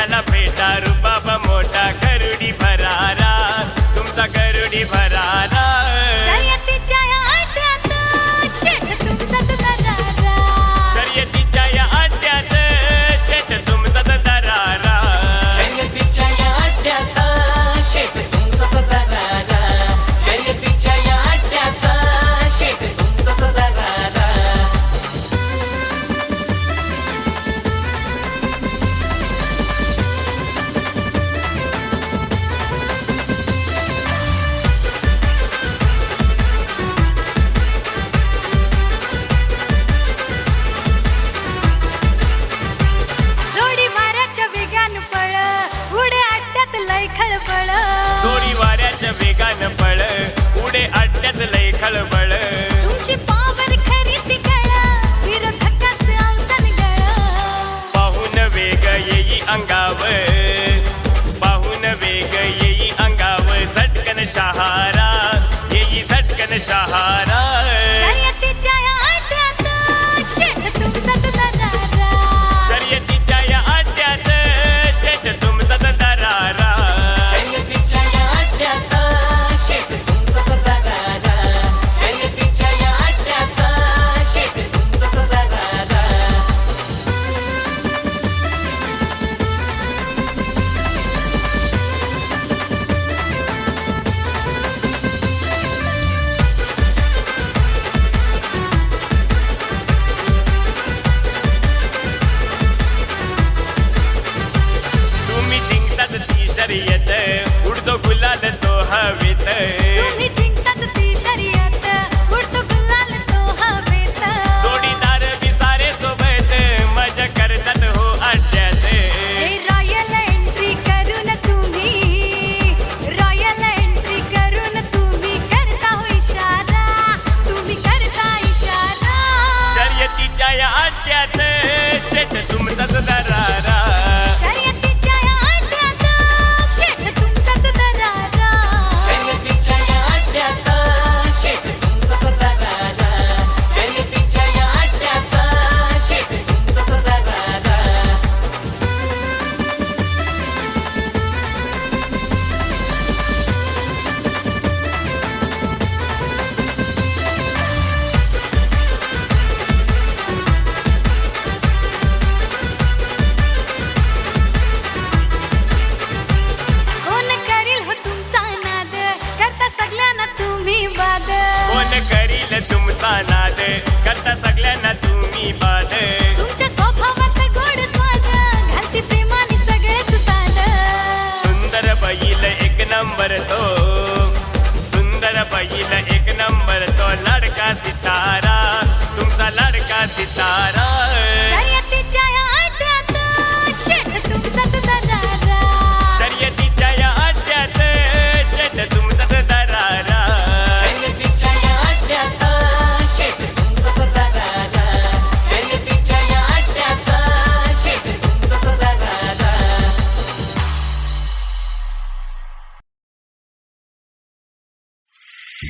झाला फेटा रुबाब मोठा गरुडी भरारा तुमचा गरुडी भरारा शर्यतीच्या या अड्ड्यात शेठ तुमचाच दरारा शर्यतीच्या या अड्ड्यात शेठ तुमचाच दरारा शर्यतीच्या या अड्ड्यात शेठ तुमचाच दरारा शर्यतीच्या या अड्ड्यात शेठ तुमचाच दरारा जोडी वाऱ्याच्या वेगान पळ उडे अड्ड्यात लय खळबळ जोडी वाऱ्याच्या वेगानं पळ उडे अड्ड्यात लय खळबळ तुमची पावर खरी ती कळ विरोधकाच अवसान गळ पाहून वेग येई अंगाव पाहून वेग येई अंगाव झटकन शहारा येई झटकन शहारा शर्यतीच्या या अड्ड्यात शेठ तुमचाच दरारा शर्यतीच्या या अड्ड्यात शेठ तुमचाच दरारा शर्यतीच्या या अड्ड्यात शेठ तुमचाच दरारा शर्यतीच्या या अड्ड्यात शेठ तुमचाच दरारा तुम्ही जिंकतात ती शर्यत उडतो गुलाल तो हवेत तुम्ही जिंकतात ती शर्यत उडतो गुलाल तो हवेत जोडीदार बी सारे सोबत मजा करतात हो अड्ड्यात हे रॉयल एंट्री करून तुम्ही रॉयल एंट्री करून तुम्ही करता हो इशारा तुम्ही करता इशारा शर्यतीच्या या अड्ड्यात शेठ तुमचाच दरारा शर्यतीच्या या अड्ड्यात शेठ तुमचाच दरारा शर्यतीच्या या अड्ड्यात शेठ तुमचाच दरारा शर्यतीच्या या अड्ड्यात शेठ तुमचाच दरारा कोण करील हो तुमचा नाद करता सगळ्यांना तुम्ही बाद कोण करील तुमचा नाद करता सगळ्यांना तुम्ही बाद तुमच्या स्वभावात गोड स्वाद घालती प्रेमाने सगळेच साध सुंदर बैल एक नंबर तो सुंदर बैल एक नंबर तो लाडका सितारा तुमचा लाडका सितारा शर्यतीच्या या अड्ड्यात शेठ तुमचाच दरारा शर्यतीच्या या अड्ड्यात शेठ तुमचाच दरारा शर्यतीच्या या अड्ड्यात शेठ तुमचाच दरारा शर्यतीच्या या अड्ड्यात शेठ तुमचाच दरारा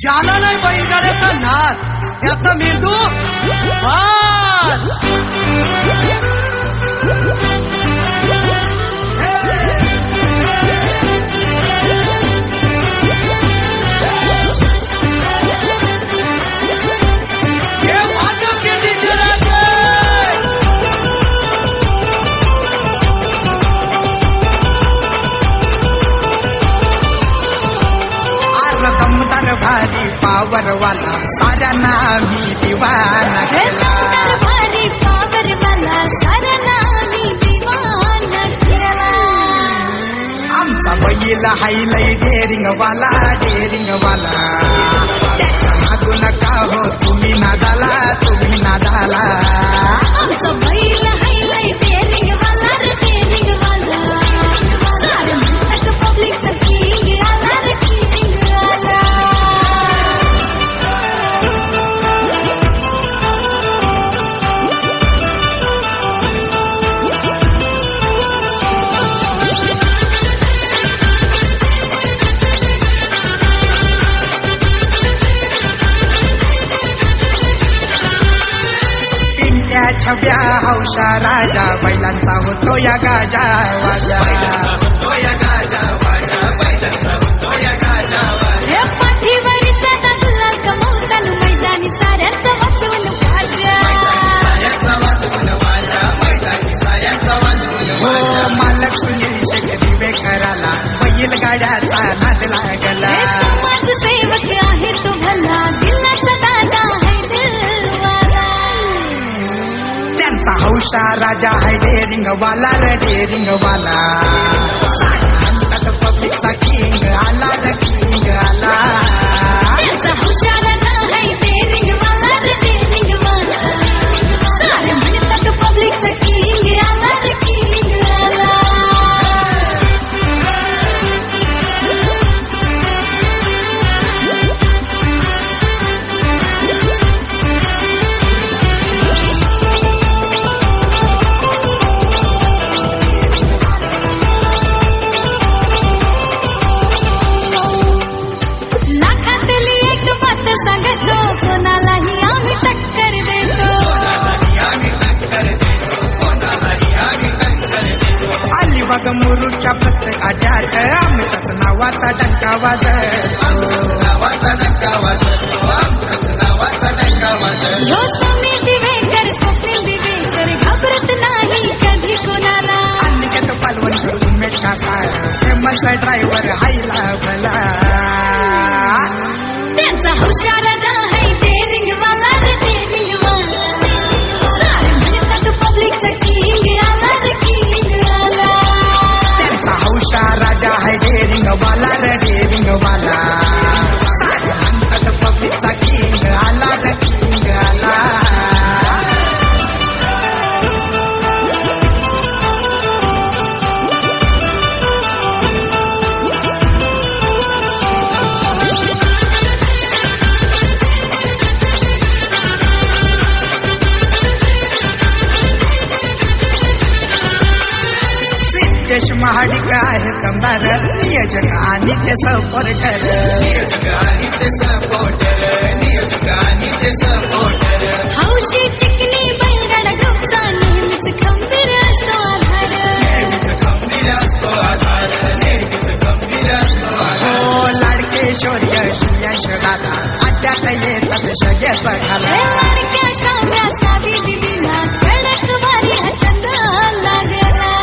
ज्याला नाही बैलगाड्याचा नाद त्याचा मेंदू बाद. हे वाजव के डीजे राजे. आर दमदार भारी पावर वाला साऱ्यांना मी दिवाना केला. दमदार भारी पावर वाला साऱ्यांना मी दिवाना केला आमचा बैल हायलय डेरिंग वाला त्याच्या मागू नका हो तुम्ही नादाला आमचा बैल हायलाय डेअरिंग वाला रे डेअरिंग वाला सारे म्हणतात पब्लिकचा किंग आला रे किंग आला हौशा राजा बैलांचा होतो या गाजा वाजा हे पाठीवरी सदा गुलाल कमवताना मैदानी साऱ्यांचं वाचवून हो मालक सुनील शेख दिवे कराला बैल गाड्याचा नाद लागला समाज सेवक आहे तो भला दिलाचा दादा है दिलवाला त्यांचा हौशा राजा है डेरिंग वाला रे डेरिंग वाला पब्लिकचा किंग आला रे किंग आला त्यांचा हुशार राजा है डेरिंग वाला रे डेरिंग वाला सारे म्हणतात पब्लिकचा किंग आला रे किंग आला लाखातली एक बात सांगतो कोणालाही आम्ही टक्कर देतो अलिबाग मुरुडच्या प्रत्येक आड्यात आमच्याच नावाचा डंका ह्यो समीर दिवेकर स्वप्नील दिवेकर घाबरत नाही कधी कोणाला अनिकेत पालवणकर उमेश कासार फेमस ड्रायव्हर हायला भला त्यांचा हुशार राजा है डेरिंग वाला रे डेरिंग वाला सारे म्हणतात पब्लिकचा किंग आला रे किंग आला त्यांचा हौशा राजा है डेरिंग वाला रे डेरिंग वाला सारे म्हणतात पब्लिकचा किंग आला रे किंग आला सिद्धेश महाडिक आहे कंबार नियोजक आणि ते सपोर्टर हौशी चिकनी बैलगाडा ग्रुपचा नेहमीच खंबीर असतो आधार हो लाडके शौर्य श्रेयश दादा अद्यात येतात सगळे बघायला लाडक्या शाम्याचा विधी दिला कडक भारी हा छंद लागला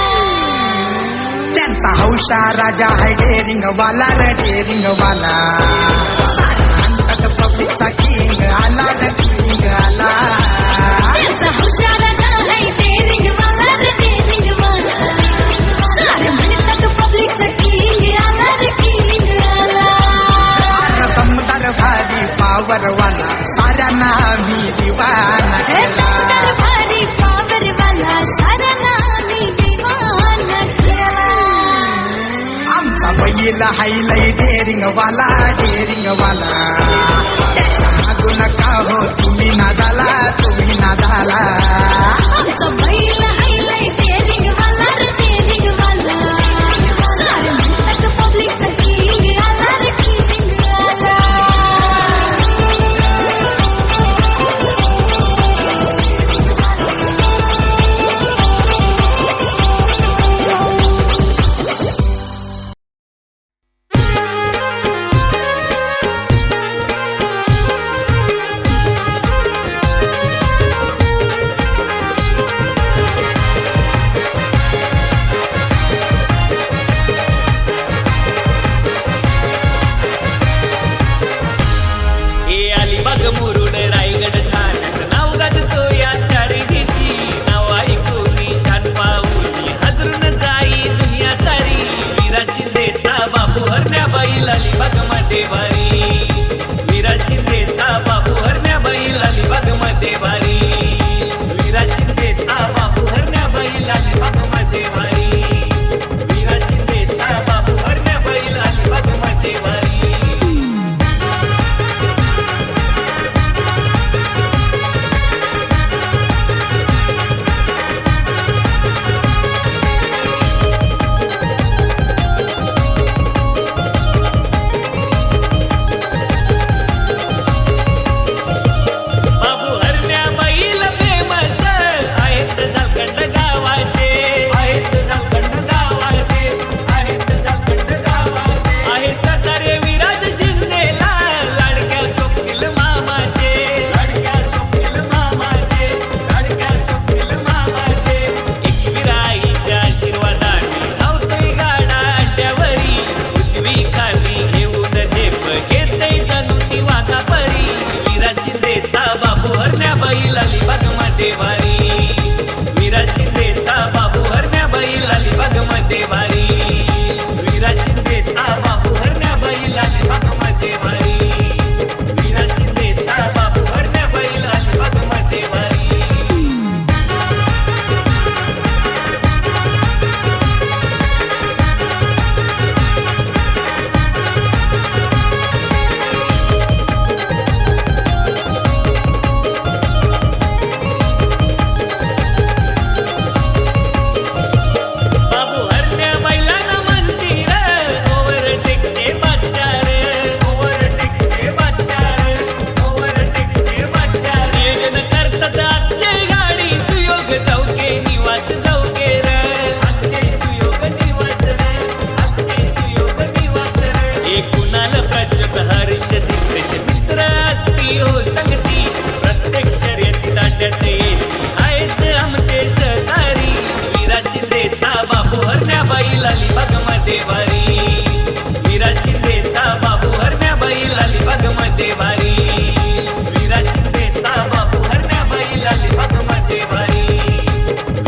त्यांचा हौशा राजा है डेरिंग वाला रे डेरिंग वाला म्हणतात पब्लिकचा किंग आला रे किंग आला त्यांचा हुशार राजा है डेरिंग वाला रे डेरिंग वाला सारे म्हणतात पब्लिकचा किंग आला रे किंग आला दमदार भारी पावर वाला साऱ्यांना मी दिवाना हे केला दमदार भारी पावर वाला साऱ्यांना मी दिवाना केला आमचा बैल हायलय डेरिंग वाला त्याच्या मागू नका हो तुम्ही नादाला आमचा बैल हायलाय डेरिंग वाला रे डेरिंग वाला सारे म्हणतात पब्लिकचा किंग आला रे किंग आला हे अलिबाग मुरुड रायगड ठाण्यात नाव गाजतो या चारी दिशी नाव ऐकून शान पाऊली हादरून जाई दुनिया सारी वीरा शिंदेचा बापू हरण्या बैल अलिबाग मध्ये भारी वीरा शिंदेचा बापू हरण्या बैल अलिबाग मध्ये भारी वीरा शिंदेचा बापू हरण्या बैल अलिबाग मध्ये भारी वीरा शिंदेचा बापू हरण्या बैल अलिबाग मध्ये भारी अलिबाग मध्ये वारी वीरा शिंदेचा बाबू हरण्याबाई अलिबाग मध्ये वारी वीरा शिंदेचा बाबू हरण्याबाई अलिबाग मध्ये वारी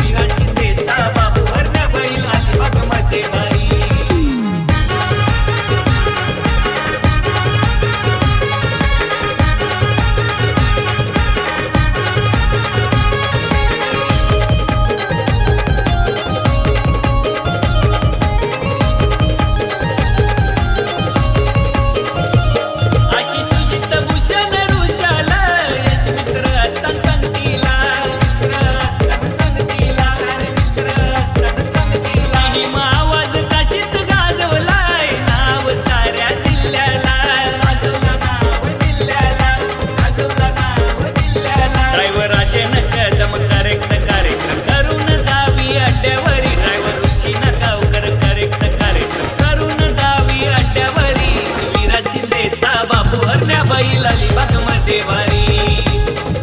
वीरा शिंदेचा बाबू हरण्याबाई अलिबाग मध्ये वारी अलिबाग मध्ये वारी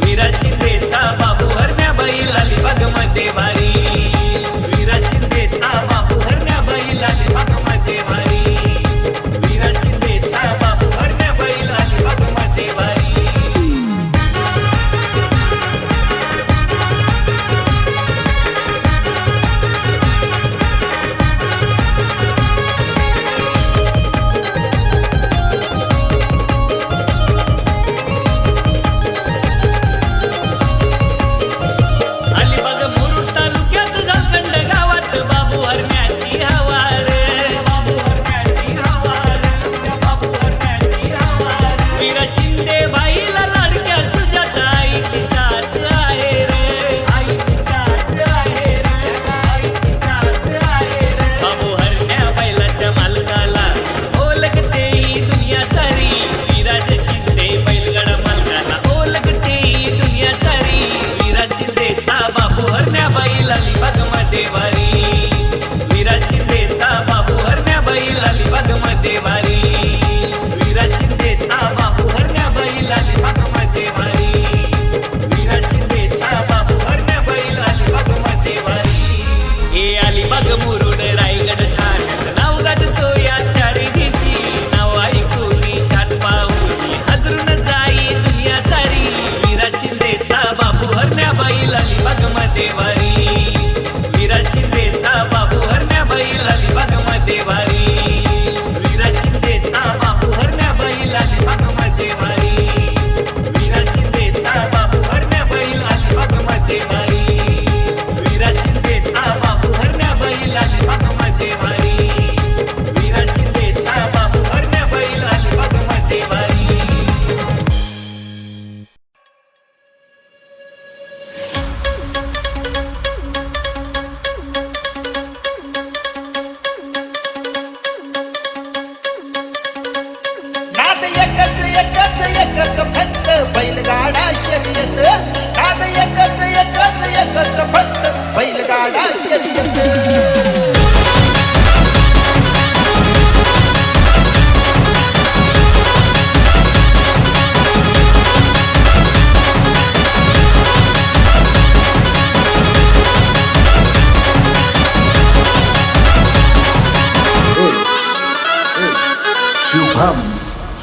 वीरा शिंदेचा बाबू हरण्याबाई अलिबाग मध्ये वारी वीरा शिंदेचा बाबू हरण्याबाई अलिबाग मध्ये वारी वीरा शिंदेचा बाबू हरण्याबाई अलिबाग मध्ये वारी अलिबाग मध्ये वारी वीरा शिंदेचा बाबू हरण्याबाई अलिबाग मध्ये वारी वीरा शिंदेचा बाबू हरण्याबाई अलिबाग मध्ये वारी वीरा शिंदेचा बाबू हरण्याबाई अलिबाग मध्ये वारी हे अलिबाग मुरुड रायगड ठाण्यात नाव गाजतो या चारी दिशी नाव ऐकून शान पाहून हादरून जाई दुनिया सारी वीरा शिंदेचा बाबू हरण्याबाई अलिबाग मध्ये वारी वीरा शिंदेचा बाबू हरण्याबाई अलिबाग मध्ये वारी वीरा शिंदेचा बाबू हरण्याबाई अलिबाग मध्ये वारी वीरा शिंदेचा बाबू हरण्याबाई अलिबाग मध्ये वारी वीरा शिंदेचा बाबू हरण्याबाई अलिबाग मध्ये वारी वीरा शिंदेचा बाबू हरण्याबाई अलिबाग मध्ये वारी एकच फक्त बैलगाडा शर्यत नाद एकच फक्त बैलगाडा शर्यत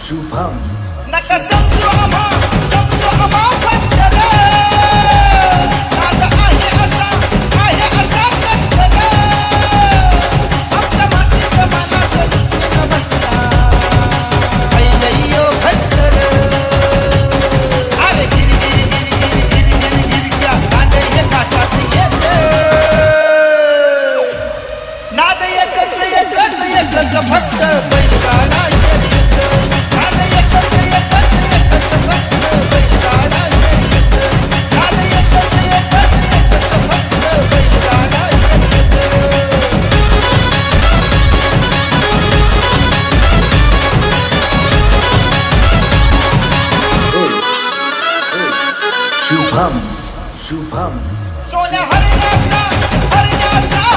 शुभम नका समजू आम्हा फटकन नाद आहे असा कटकन आमच्या मातीच्या मनात दुखून बसला पहिलयो खटकन अरे गिरी क्या कांडे हे काटात येत नाद एकच फक्त बैलगाडा शर्यत नाद एकच फक्त बैलगाडा शर्यत नाद एकच फक्त बैलगाडा शर्यत शुभम सोन्या हरण्याचा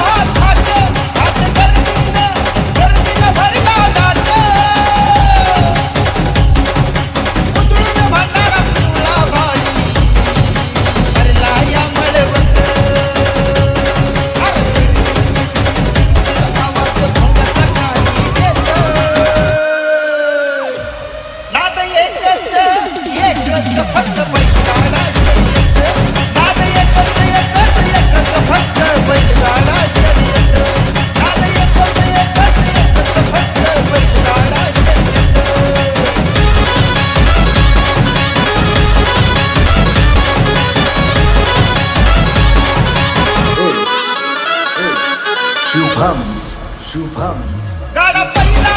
हात गर्दीनं भरला दाट उतरून म्हणणारा तुला भाडी भरला या मळवट आवाज शुभम गाडा पहिला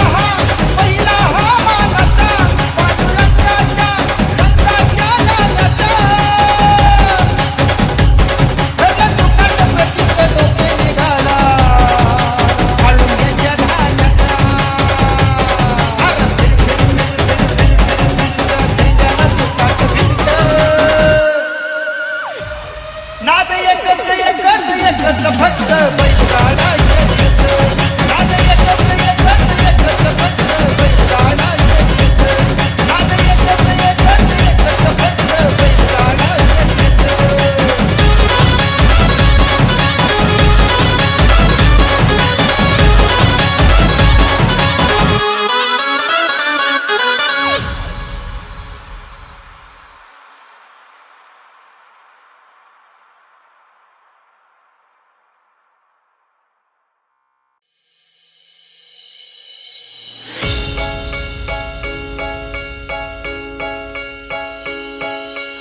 हा मानाचा पांडुरंगाच्या रंगाच्या नानाचा त्याच्या तुकाट प्रतीक डोके निघाला आळुंग्याच्या ढाल्याचा झेंड्याला तुकाट भिंत नाद एकच फक्त बैलगाडा शर्यत नाद एकच फक्त बैलगाडा शर्यत नाद एकच फक्त बैलगाडा शर्यत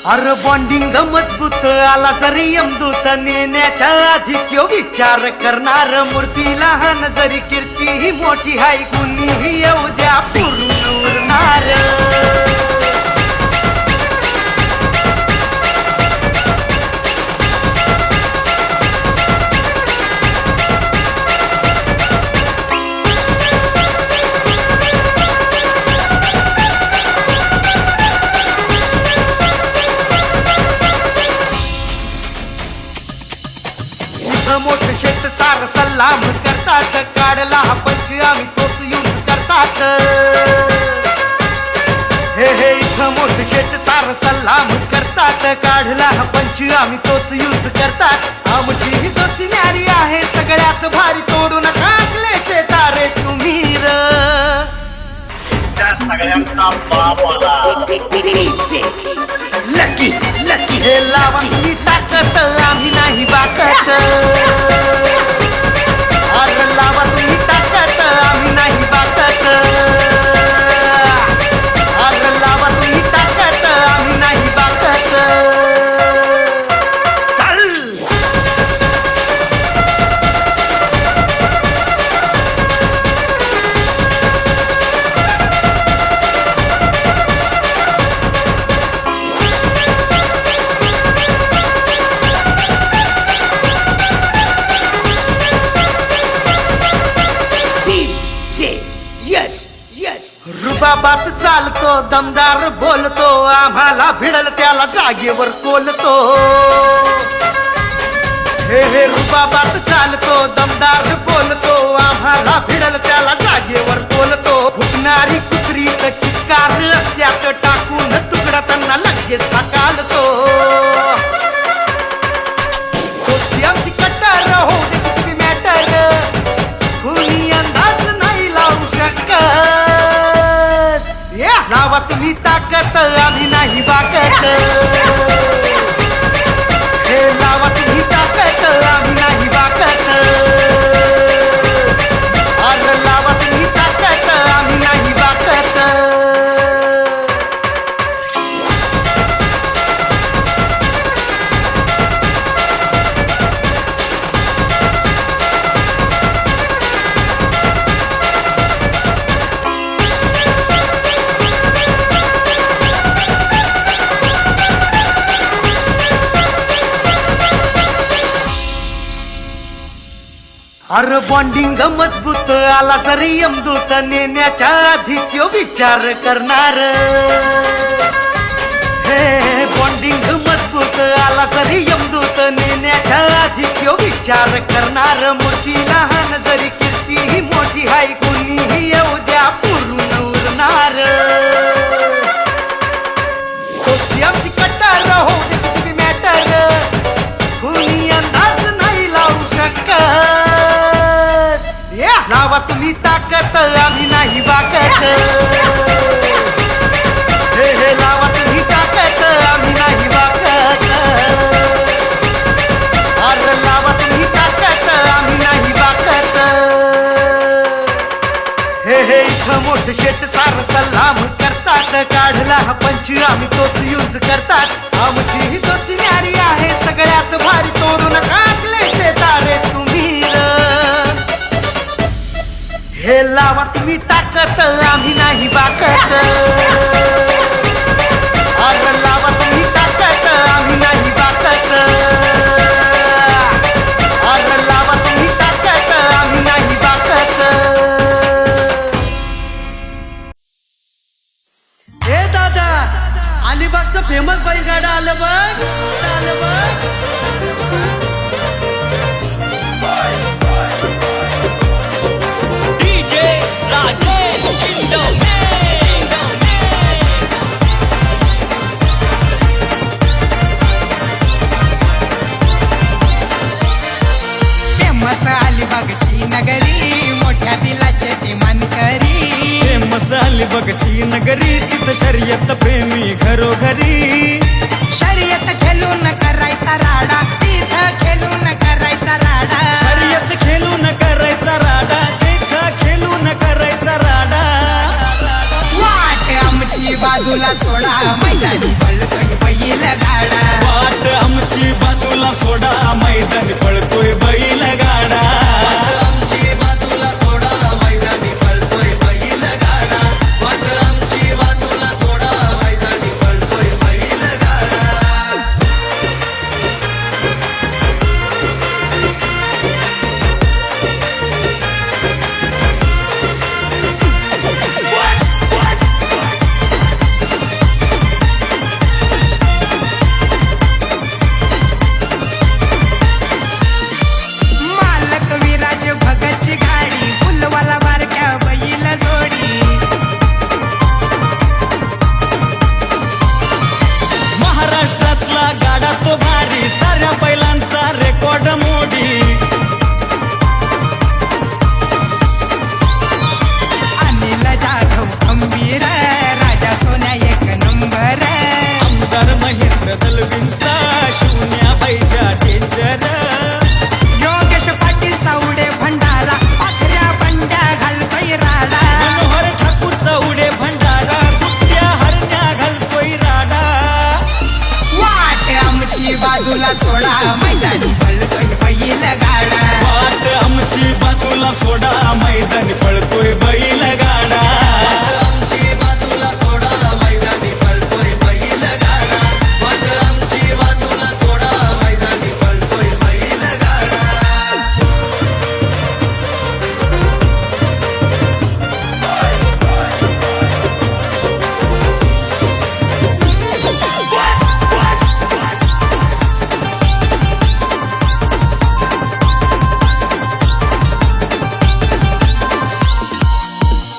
अरे बॉन्डिंग मजबूत आला जरी यमदूत नेण्याच्या आधी क्यो विचार करणार मूर्ती लहान जरी कीर्ती ही मोठी हाय कुणीही येऊ द्या पूर्ण उरणार मोठं शेत सार सलाम करतात काढला हा पंच आम्ही तोच यूज करतात हे इथं मोठं शेत सार सलाम करतात काढला हा पंच आम्ही तोच यूज करतात आमची ही दोस्ती न्यारी आहे सगळ्यात भारी तोडून टाकलेचे तारे तुम्ही र सगळ्यांचा बाप आला लकी लकी हे लावा तुम्ही ताकत आम्ही नाही बाकत अरे लावा तुम्ही ताकत आम्ही नाही बाकत अरे लावा तुम्ही ताकत आम्ही नाही बाकत चल रुबाबात चालतो दमदार बोलतो आम्हाला भिडल त्याला जागेवर कोलतो हे रुबाबात चालतो दमदार बोलतो आम्हाला भिडल त्याला जागेवर कोलतो फुकणारी कुत्री तर चित्कार रस्त्यात टाकून तुकडा त्यांना लगेच हाकालतो आमची कट्टर हो दे कुठली मॅटर कुणी अंदाज नाही लावू शकत लावा तुम्ही ताकत आम्ही नाही बाकत हे लावा तुम्ही ताकत आम्ही नाही बाकत अरे लावा तुम्ही ताकत आम्ही नाही बाकत अरे बॉन्डिंग मजबूत आला जरी यमदूत नेण्याच्या आधी क्यो विचार करणार हे बॉन्डिंग मजबूत आला जरी यमदूत नेण्याच्या आधी क्यो विचार करणार मूर्ती लहान जरी कीर्ती ही मोठी हाय कुणीही येऊ द्या पूर्ण उरणार दोस्ती आमची कट्टर हो दे कुठली मॅटर कुणी अंदाज नाही लावू शकत लावा तुम्ही ताकत आम्ही नाही बाकत हे लावा तुम्ही ताकत आम्ही नाही बाकत अरे लावा तुम्ही ताकत आम्ही नाही बाकत हे इथं मोठं शेत सार सलाम करतात काढला हा पंच आम्ही तोच यूज करतात आमची ही दोस्ती न्यारी आहे सगळ्यात भारी तोडून टाकलेचे तारे तुम्ही हे लावा तुम्ही ताकत आम्ही नाही बाकत अरे लावा तुम्ही ताकत आम्ही नाही बाकत अरे लावा तुम्ही ताकत आम्ही नाही बाकत ए दादा अलिबागचं फेमस बैलगाडा आलं बघ DJ राजेश इंडोने फेमस अलिबागची नगरी मोठ्या दिलाचे ती मानकरी फेमस अलिबागची नगरी तिथं शर्यत प्रेमी घरोघरी शर्यत खेळून करायचा राडा तिथं खेळून करायचा राडा शर्यत खेळून करायचा राडा तिथं खेळून करायचा राडा वाट आमची बाजूला सोडा मैदानी पळतोय बैल गाडा वाट आमची बाजूला सोडा मैदानी पळतोय बैल गाडा आमची बाजूला सोडा मैदानी पळतोय बैल गाडा वाट आमची बाजूला सोडा मैदानी पळतोय बैल गाडा मालक विराज भगतची गाडी फुलवाला बारक्या बैल जोडी महाराष्ट्रातला गाडा तो भारी साऱ्या बैलांचा रेकॉर्ड मोडी अनिल जाधव खंबीर राजा सोन्या एक नंबर आमदार महेंद्र दलवींचा शून्या बाईच्या डेंजर योगेश पाटील चावडे भंडारा पाखऱ्या बंड्या घालतोय राडा मनोहर ठाकूर चौडे भंडारा कुट्या हरण्या घालतोय राडा वाट आमची बाजूला सोडा मैदानी पळतोय बैल गाडा वाट आमची बाजूला सोडा मैदानी पळतोय बैल गाडा आमची बाजूला सोडा मैदानी पळतोय बैल गाडा वाट आमची बाजूला सोडा मैदानी पळतोय बैल गाडा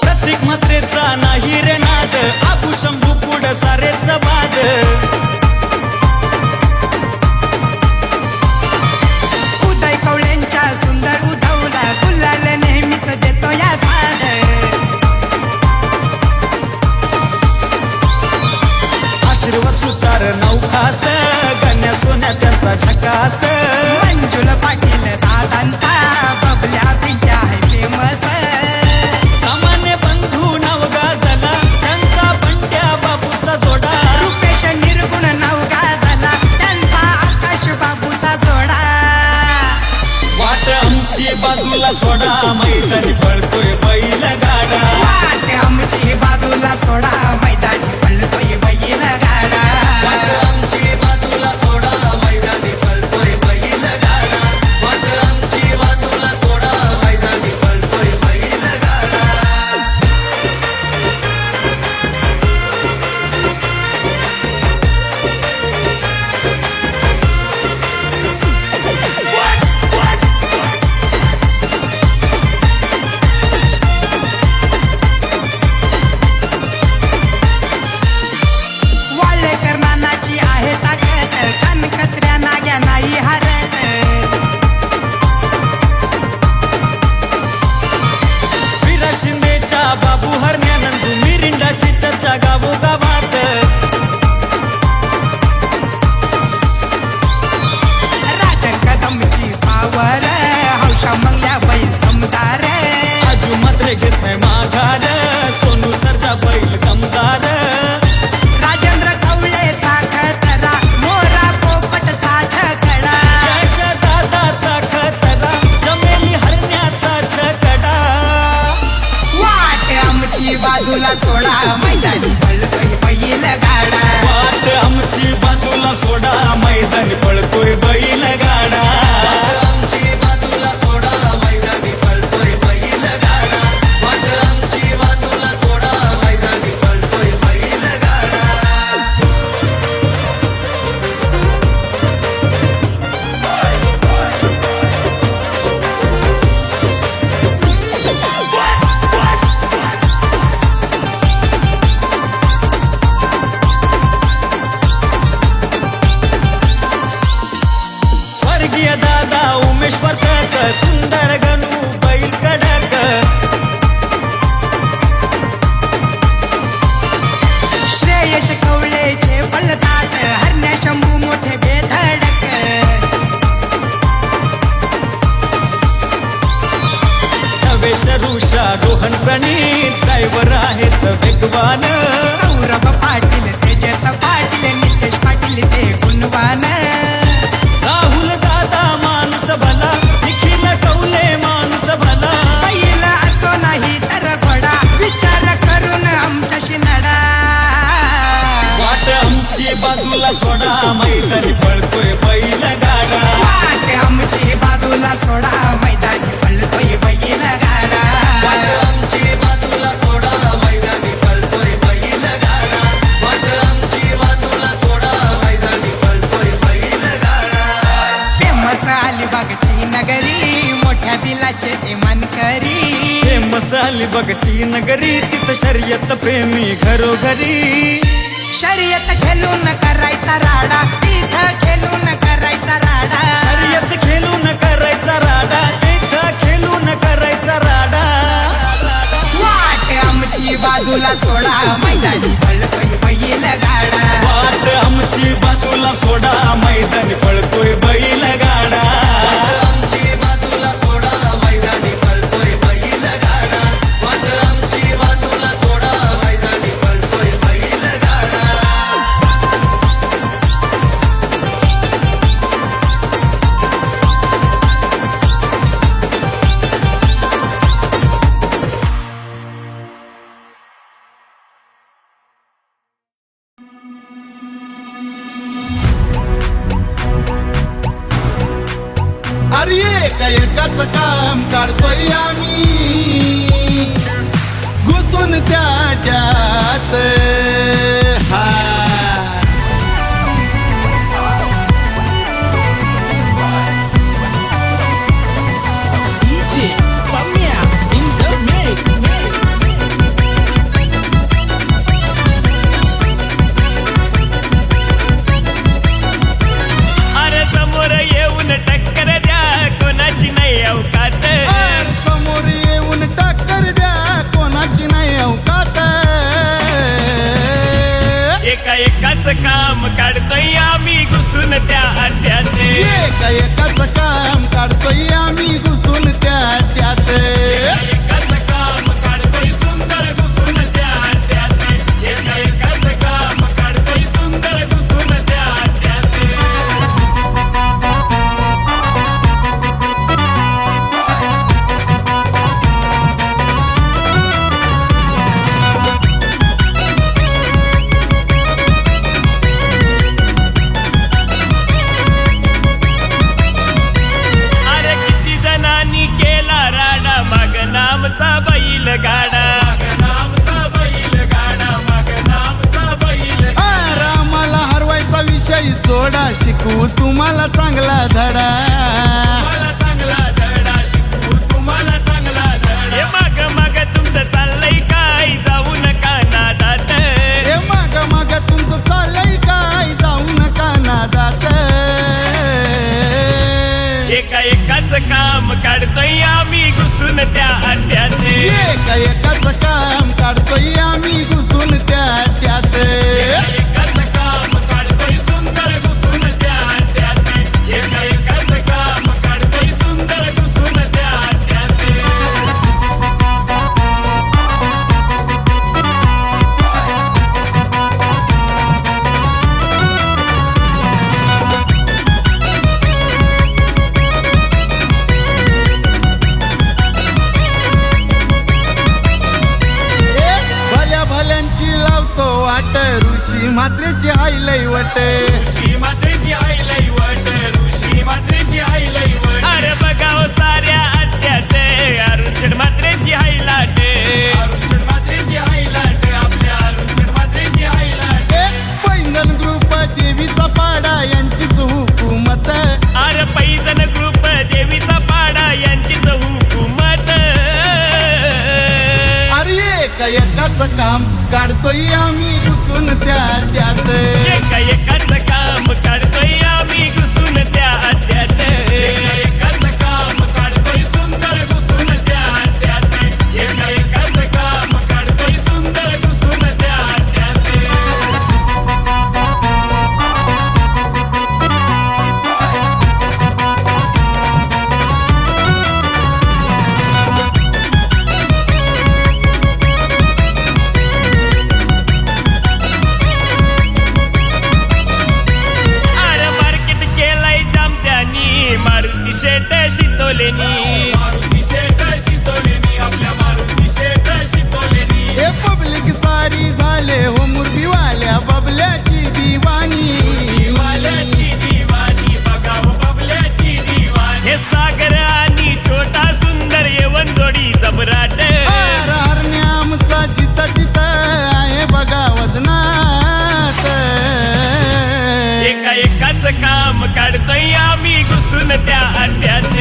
प्रत्येक मात्रेचा नाही रे नाद आबू शंभू पुढ सारेच बाद उदय कवळ्यांच्या सुंदर उधवला गुलाल नेहमीच देतो या साद आशीर्वाद सुतार नौखास गण्या सोन्या त्यांचा झकास मंजुल पाटील दादांचा बबल्या पिंट्या आहे फेमस कामाने बंधू नवगा झाला त्यांचा बंड्या बाबूचा जोडा रुपेश निर्गुण नवगा झाला त्यांचा आकाश बाबूचा जोडा वाट आमची बाजूला सोडा मैदानी पळतोय बैल गाडा वाट आमची बाजूला सोडा मैदानी पळतोय बैल गाडा वाट आमची बाजूला सोडा मैदानी पळतोय बैल गाडा आमची बाजूला सोडा मैदानी पळतोय बैल गाडा वाट आमची बाजूला सोडा मैदानी पळतोय बैल गाडा आमची बाजूला सोडा मैदानी पळतोय बैल गाडा वाट आमची बाजूला सोडा मैदानी पळतोय बैल गाडा स्वर्गीय दादा उमेश वर्तक सुंदर गणू बैल कडक श्रेयश कवळेचे पळतात हरण्या शंभू मोठे बेधडक नवेश ऋषा रोहन प्रणीत ड्रायव्हर आहेत वेगवान सौरभ पाटील तेजस पाटील नितेश पाटील ते गुणवान राहुल दादा माणूस भला निखिल कौले माणूस भला बैल असो नाही तर घोडा विचार करून आमच्याशी लढा वाट आमची बाजूला सोडा मैदानी पळतोय बैल गाडा वाट आमची बाजूला सोडा मैदानी पळतोय बैल गाडा वाट आमची बाजूला सोडा मैदानी पळतोय बैल गाडा वाट आमची बाजूला सोडा मैदानी पळतोय बैल गाडा फेमस अलिबागची नगरी मोठ्या दिलाचे ते मानकरी फेमस अलिबागची नगरी तिथं शर्यत प्रेमी घरोघरी शर्यत खेळून करायचा राडा तिथं खेळून करायचा राडा शर्यत खेळून करायचा राडा तिथं खेळून करायचा राडा वाट आमची बाजूला सोडा मैदानी पळतोय बैल गाडा वाट आमची बाजूला सोडा मैदानी पळतोय बैल गाडा आमची बाजूला सोडा मैदानी पळतोय बैल गाडा वाट आमची बाजूला सोडा मैदानी पळतोय बैल गाडा अरे एकाच काम काढतोय आम्ही घुसून त्याच्यात हा अरे समोर येऊन टक्कर द्या कोणाची नाही अवकात समोर येऊन टक्कर द्या कोणाची नाही अवकात एकाच काम काढतोय आम्ही घुसून त्या अड्ड्यात एकाच काम काढतोय आम्ही घुसून त्यात एकाच काम काढतोय सुंदर घुसून त्या अड्ड्यात एकाच काम काढतोय सुंदर घुसून त्या अड्ड्यात अरे किती जणांनी केला राडा माग नामचा बैल गाडा आम्हाला हरवायचा विषय सोडा शिकवू तुम्हाला चांगला धडा हे माग माग तुमचं चाललंय काय जाऊ नका नादात हे माग तुमचं चाललंय काय जाऊ नका नादात एकाच काम काढतोय आम्ही घुसून त्या अड्ड्यात एकाच काम काढतोय आम्ही घुसून त्यात एकाच काम काढतोय सुंदर घुसून त्या अड्ड्यात एकाच काम काढतोय सुंदर घुसून त्या अड्ड्यात ऋषी म्हात्रेची हायलय वट ऋषी मात्रेची आई लई वट ऋषी मात्रेची आई लई वट अरे बघाव साऱ्या अड्ड्यात अरुण मात्रेची हायलाट अरुण मात्रेची आई लाट आपल्या अरुण मात्रेची आई लाट पैंजण ग्रुप देवीचा पाडा यांचीच हुकूमत अरे पैजण ग्रुप देवीचा पाडा यांचीच हुकूमत अरे एकाच काम काढतोय आम्ही घुसून त्यात एकाच काम काढतोय आम्ही घुसून त्या अड्ड्यात एकाच काम काढतोय सुंदर घुसून त्या अड्ड्यात एकाच काम काढतोय सुंदर घुसून त्या अड्ड्यात अरे मार्केट केलंय जामत्यानी मारुती शेट शितोलेनी मारुती शेट शितोलेनी आपल्या मारुती शेट शितोलेनी हे पब्लिक सारी झाले हो मुरबीवाल्या बबल्याची दिवाणी वाल्याची दिवाणी बघाव बबल्याची दिवाणी हे सागर आणि छोटा सुंदर येवन जोडी जबराट हर हरण्या आमचा जित आहे बघा वजनात एकाच काम काढतोय आम्ही घुसून त्या अड्ड्यात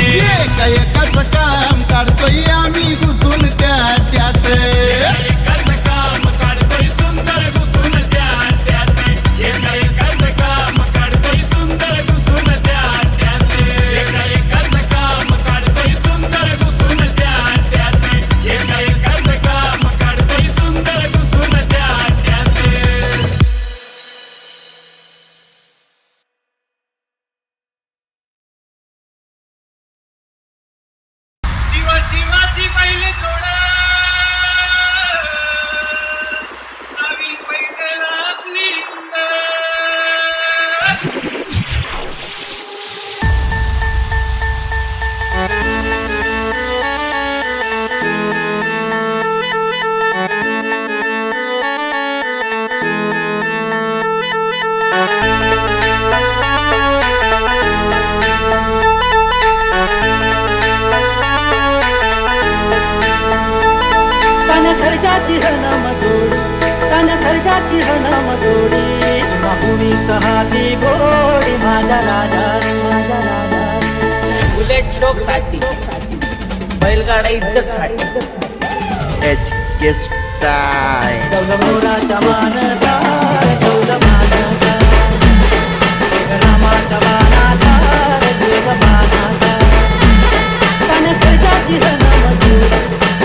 एकाच काम काढतोय आम्ही घुसून त्यात एकाच काम काढतोय सुंदर घुसून त्या अड्ड्यात एकाच काम काढतोय सुंदर घुसून त्या अड्ड्यात एकाच काम काढतोय सुंदर घुसून त्या अड्ड्यात एकाच काम काढतोय सुंदर घुसून त्या अड्ड्यात शिवाजी पहिले थोडा नवी पैदल आपली तन खर्जाची हनम जोडी तन खर्जाची हनम जोडी बाहुवी कहाती गोडी माझा राजा माझा राजा बुलेट शोक साठी बैलगाडा इज्जत साठी मोराचा मानसा मानसा रामाचा मानाचा मानाचा तन खर्जाची हनम जोडी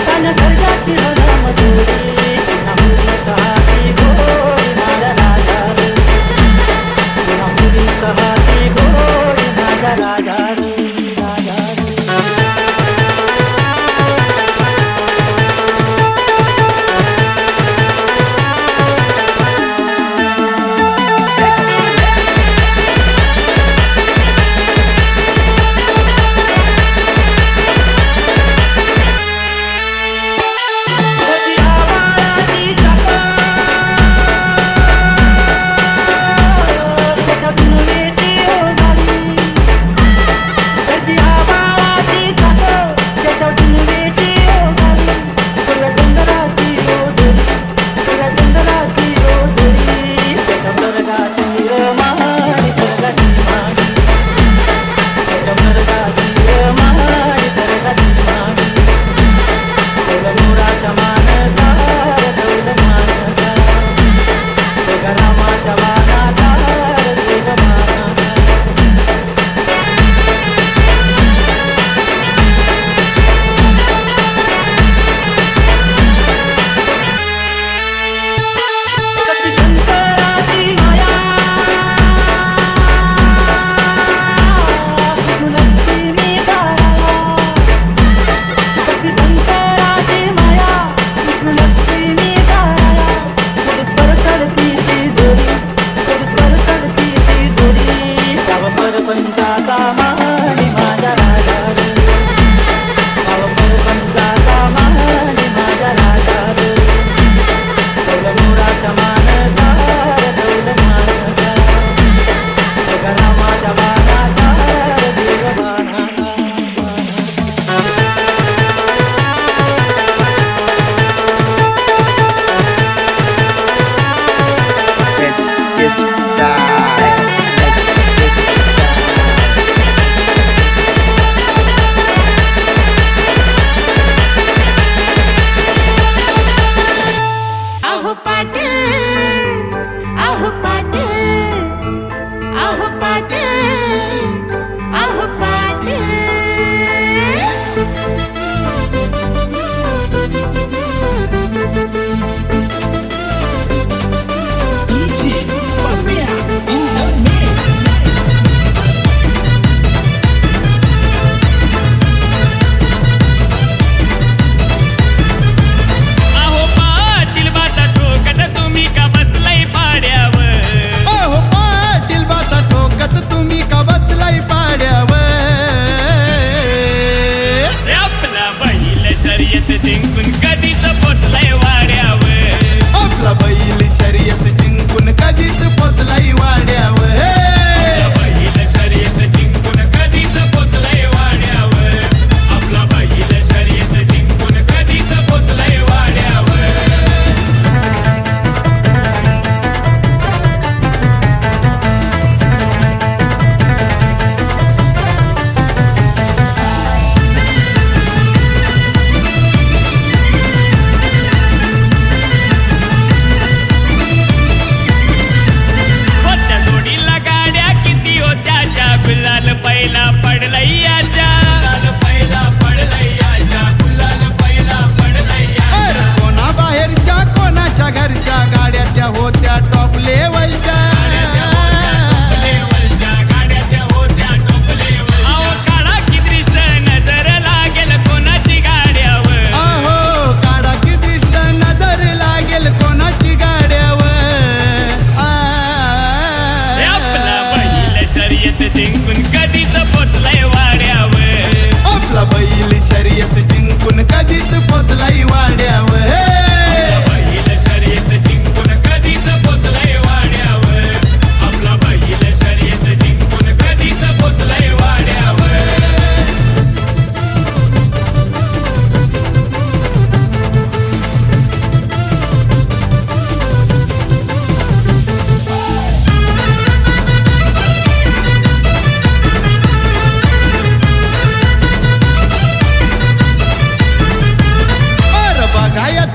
तन खर्जाची हनम जोडी बाहुवी कहाती गोडी माझा राजा बाहुवी कहाती गोडी माझा राजा राजा कधी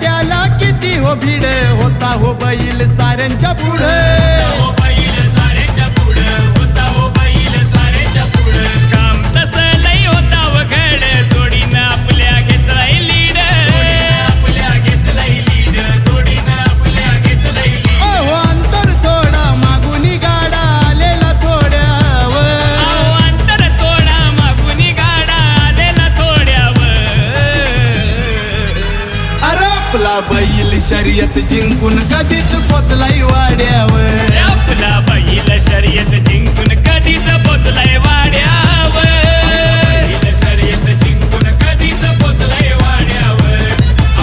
त्याला किती हो भीड होता हो बैल साऱ्यांच्या पुढे हो बैल साऱ्याच्या पुढं होता हो बैल साऱ्याच्या पुढं काम तसं लई होता वघड जोडीनं आपल्या घेतलाय लीड आपल्या घेतलंय लीड जोडीनं आपल्या घेतलंय लीड अहो अंतर थोडा मागुनी गाडा आलेला थोड्यावर अहो अंतर थोडा मागुनी गाडा आलेला थोड्यावर अरे आपला बैल शर्यत जिंकून कधीच पोचलाई वाड्यावर आपला बैल शर्यत जिंकून कधीच पोचलाय वाड्यावर बैल शर्यत जिंकून कधीच पोचलंय वाड्यावर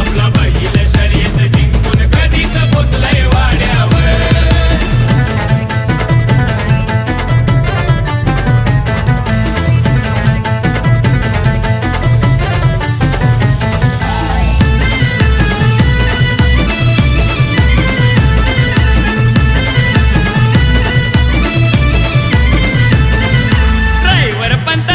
आपला बैल शर्यत जिंकून कधीच पोचलंय वाड्यावर ड्रायव्हर पंत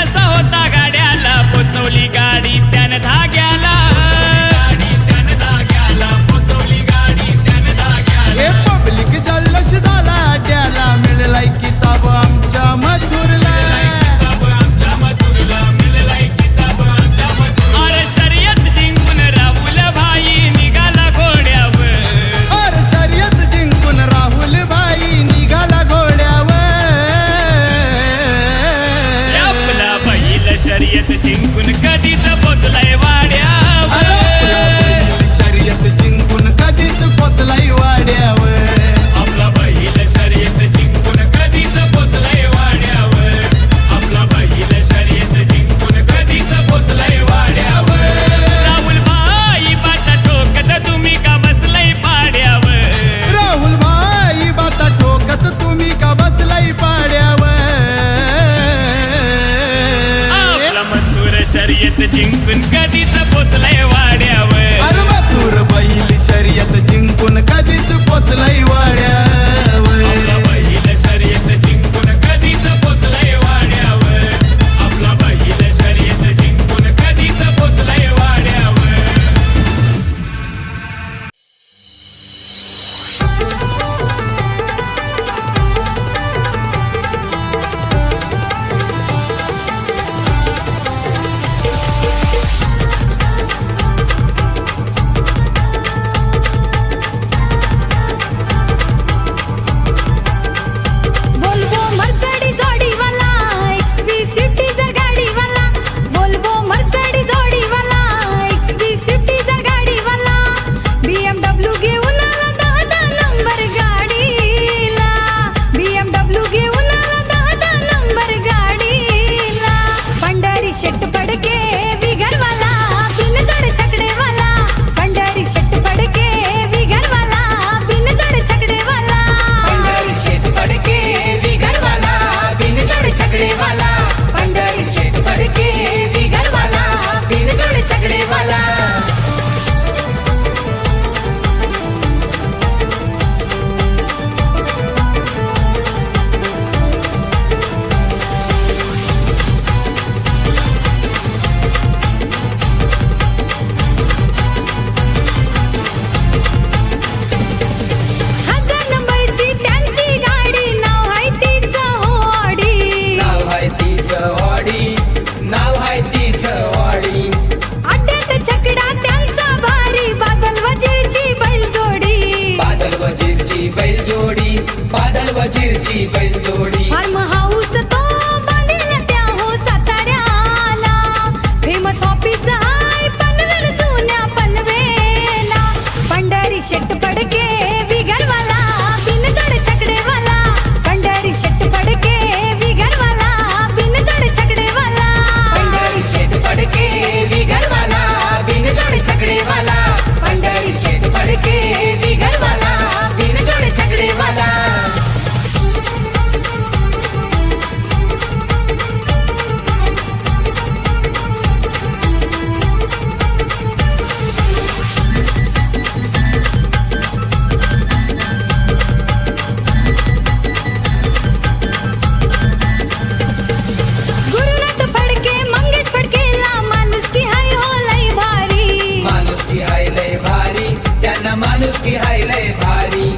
माणुसकी हाय लय भारी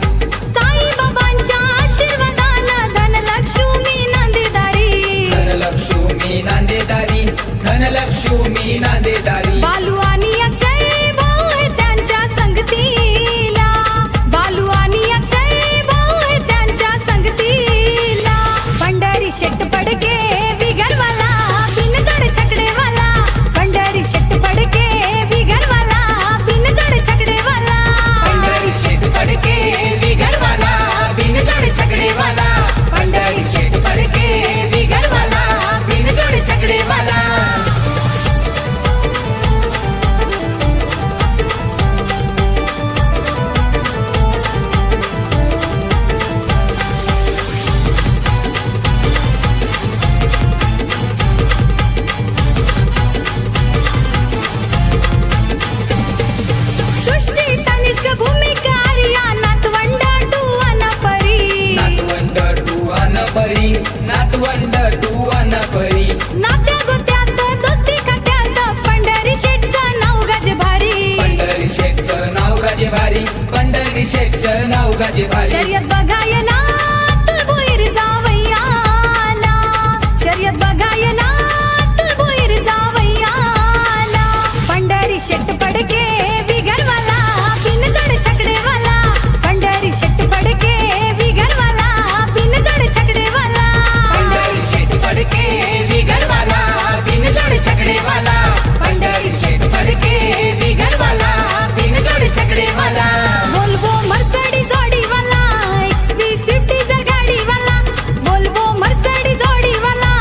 साई बाबांच्या आशीर्वादानं धनलक्ष्मी नांदेदारी धनलक्ष्मी नांदेदारी धनलक्ष्मी नांदेदारी बालू आणि अक्षय भाऊ हे त्यांच्या संगतीला बालू आणि अक्षय भाऊ हे त्यांच्या संगतीला पंढरी शेट पडके बिगरवाला बिनजोड छकडेवाला पंढरी शेट पडके बिगरवाला बिनजोड छकडेवाला पंढरी शेट पडके बिगरवाला बिनजोड छकडेवाला पंढरी शेट पडके बिगरवाला बिनजोड छकडेवाला सृष्टी तनिष्क भूमिका आर्या नातवंड टुवाना परी नातवंड टू अनपरी नातवंड टू अनपरी नात्या गोत्यात दोस्ती खात्यात पंढरी शेटचं नाव गाजे भारी पंढरी शेठचं नाव गाजे भारी पंढरी शेठचं नाव गाजे भारी शर्यत बघायला तुल भोईर जावयाला शर्यत बघायला तुल भोईर जावयाला पंढरी शेट पडके बिगरवाला बिनजोड छकडेवाला पंढरी शेट पडके बिगरवाला बिनजोड छकडेवाला पंढरी शेठ पडके बिगरवाला बिनजोड छकडेवाला पंढरी शेठ पडके बिगरवाला बिनजोड छकडेवाला वोल्वो मर्सडीज जोडीवाला XV50 जर गाडीवाला वोल्वो मर्सडीज जोडीवाला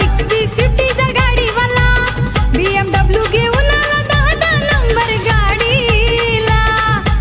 XV50 जर गाडीवाला BMW घेऊन आला 10 नंबर गाडीला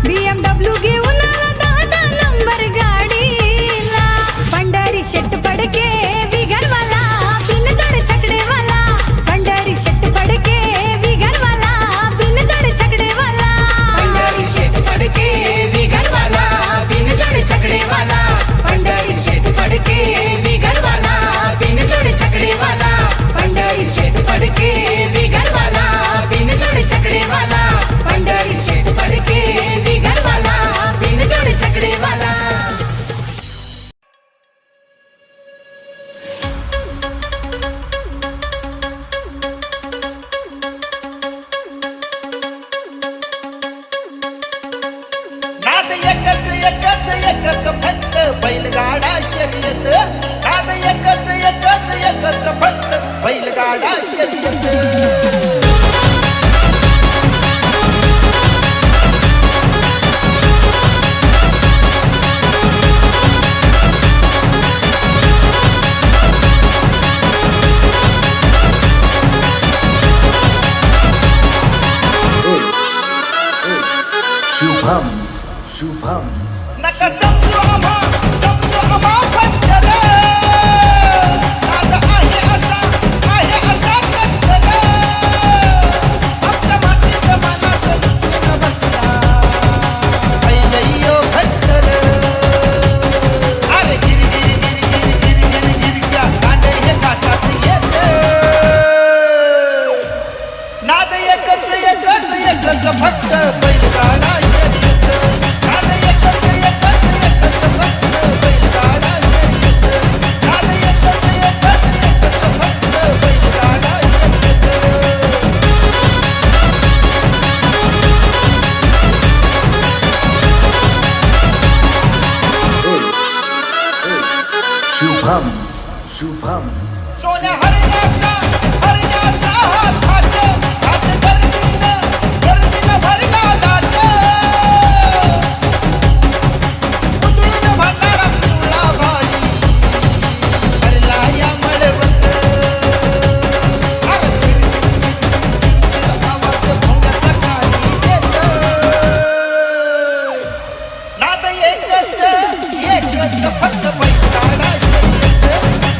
BMW घेऊन आला 10 नंबर गाडीला पंढरी शेट पडके बिगरवाला बिनजोड छकडेवाला पंढरी शेट पडके बिगरवाला बिनजोड छकडेवाला पंढरी शेठ पडके बिगरवाला बिनजोड छकडेवाला पंढरी शेठ पडके बिगरवाला बिनजोड छकडेवाला पंढरी शेठ पडके बिगरवाला बिनजोड छकडेवाला पंढरी शेठ पडके बिगरवाला बिनजोड छकडेवाला नाद एकच एकच एकच फक्त बैलगाडा शर्यत नाद एकच एकच एकच फक्त बैलगाडा शर्यत नका समजू आम्हा फटकन नाद आहे असा कटकन आमच्या मातीच्या मनात दुखून बसला अय्यो खटकन अरे गिर गिर गिर गिर गिर गिर गिर क्या कांडे हे काटात येत नाद एकच एकच एकच फक्त बैलगाडा शर्यत नाद एकच एकच एकच फक्त बैलगाडा शर्यत नाद एकच एकच एकच फक्त बैलगाडा शर्यत सोन्या हरण्याचा हा थाट थाट गर्दीनं भरला दाट उतळून भरणारा पिवळा भाई भरला या मळवट अरे चिरचिर आवाज भोंग्याचा काही येत नाद एकच एकच फक्त बैलगाडा शर्यत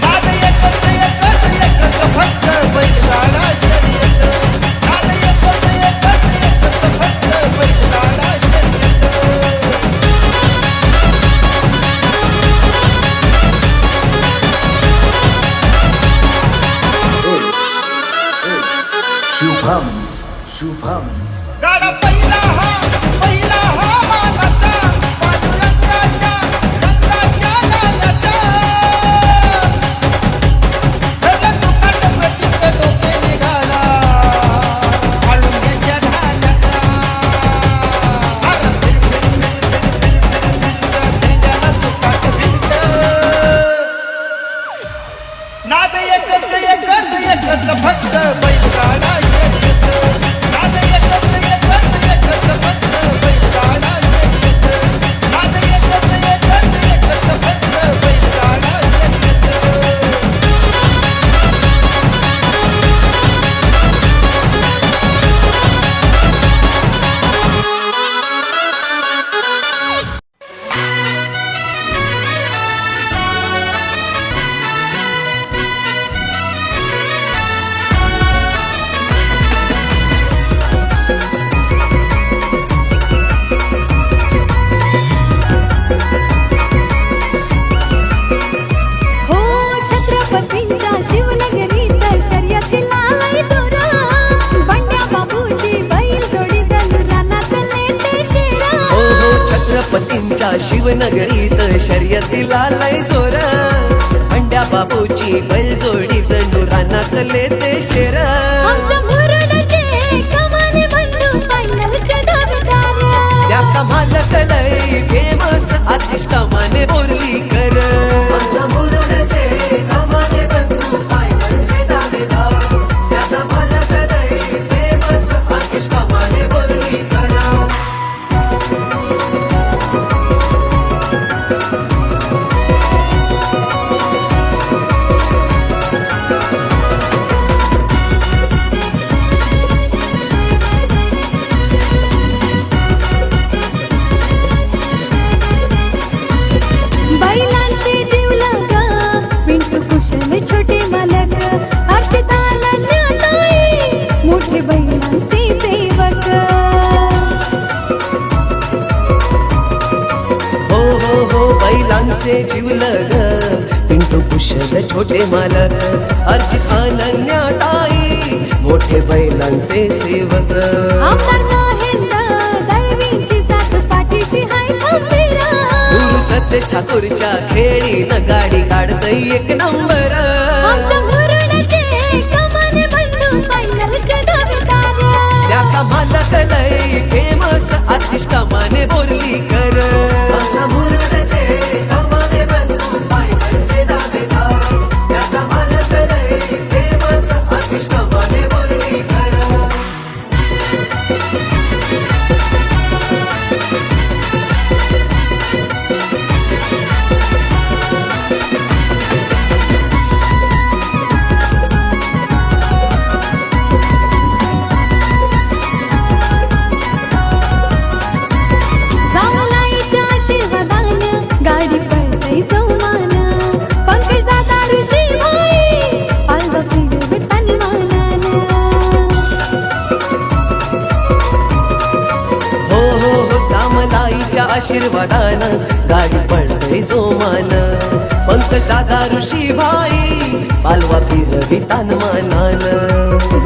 नाद एकच छत्रपतींच्या शिवनगरीत शर्यतीला लय जोर अंड्या बाबूची बैलजोडी जणू रानातले ते शेर आमच्या मुरुडचे कमाने बंधू फायनलचे दावेदार त्याचा मालक लय फेमस आतिश कमाने बोर्लीकर आमच्या मुरुडचे कमाने बंधू फायनलचे दावेदार त्याचा मालक लय फेमस आतिश कमाने बोर्लीकर बैलांचे जीवलग पिंटू कुशल छोटे मालक अर्चिता नन्याताई मोठे बैलांचे सेवक हो बैलांचे जीवलग पिंटू कुशल छोटे मालक अर्चित अनन्याताई मोठे बैलांचे सेवक आमदार महेंद्र दळवींची साथ पाठीशी हाय खंबीरा सतेज ठाकूरच्या खेळीनं गाडी काढतय एक नंबर आमच्या मुरुडचे कमाने बंधू फायनलचे दावेदार त्याचा मालक लय फेमस आतिश कमाने बोर्लीकर आमच्या मुरुडचे कमाने बंधू फायनलचे दावेदार त्याचा मालक लय फेमस आतिश कमाने बोर्लीकर जामलाईच्या आशीर्वादानं गाडी पळतय जोमान पंकज दादा ऋषी भाई पालवा फिरवे तन्मानानं हो सामलाईच्या आशीर्वादानं गाडी पडतय जोमान पंकज दादा ऋषी भाई पालवा फिरवी तानमानान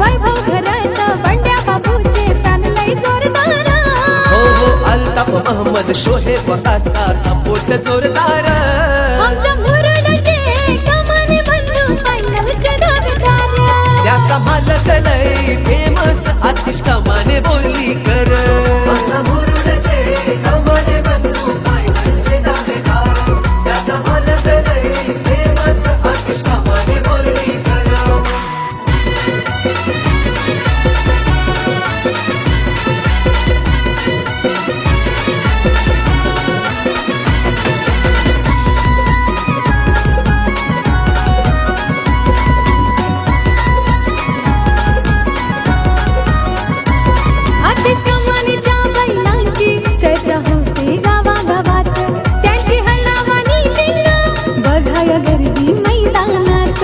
वैभव घरात बंड्या बाबूचे तान लय जोरदार हो अल्ताफ मोहम्मद शोहेब कासा सपोर्ट जोरदार आमच्या मुरुडचे कमाने बंधू फायनलचे दावेदार त्याचा मालक लय फेमस आतिश कमाने बोर्लीकर आमच्या मुरुडचे कमाने बंधू फायनलचे दावेदार त्याचा मालक लय फेमस आतिश कमाने बोर्लीकर आतिश कमानीच्या बैलांची चर्चा होते गावागावात त्यांची हळणावानी शिंग बघाया गर्दी मैदानात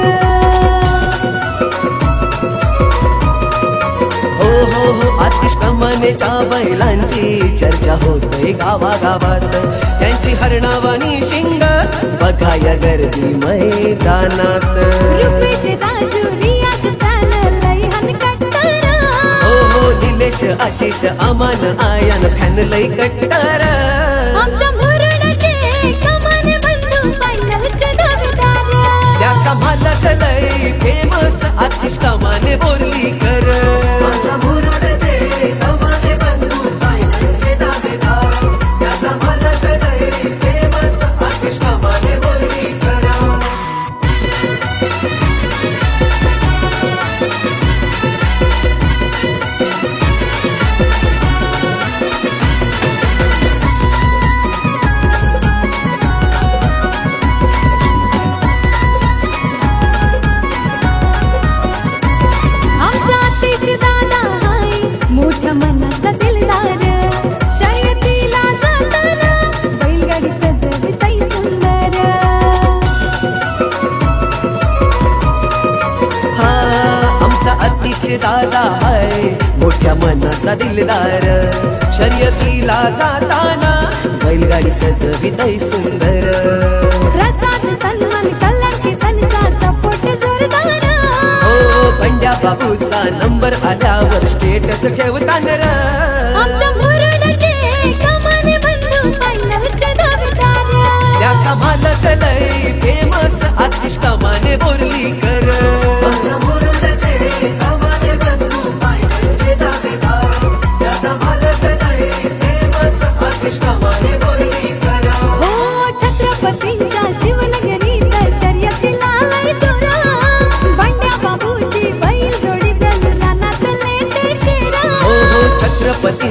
हो आतिश कमानेच्या बैलांची चर्चा होते गावागावात त्यांची हरणावानी शिंग बघाया गर्दी मैदानात रुपेश राजू रियाज फॅन लय हनकट्टार हो निलेश आशिष अमान आयान फॅन लय कट्टार आमच्या मुरुडचे कमाने बंधू फायनलचे दावेदार त्याचा मालक लय फेमस आतिश कमाने बोर्लीकर आमच्या मुरुडचे कमाने बंधू फायनलचे दावेदार त्याचा मालक लय फेमस आतिश कमाने बोर्लीकर आमचा आतिश दादा हाय मोठ्या मनाचा दिलदार शर्यतीला जाताना बैलगाडी सजवितय सुंदर हा आमचा आतिश दादा हाय मोठ्या मनाचा दिलदार शर्यतीला जाताना बैलगाडी सजवितय सुंदर प्रसाद सन्मान कलंकी त्यांचा सपोर्ट जोरदार पंड्या बाबूचा नंबर आल्यावर स्टेटस ठेवताना आमच्या मुरुडचे कमाने बंधू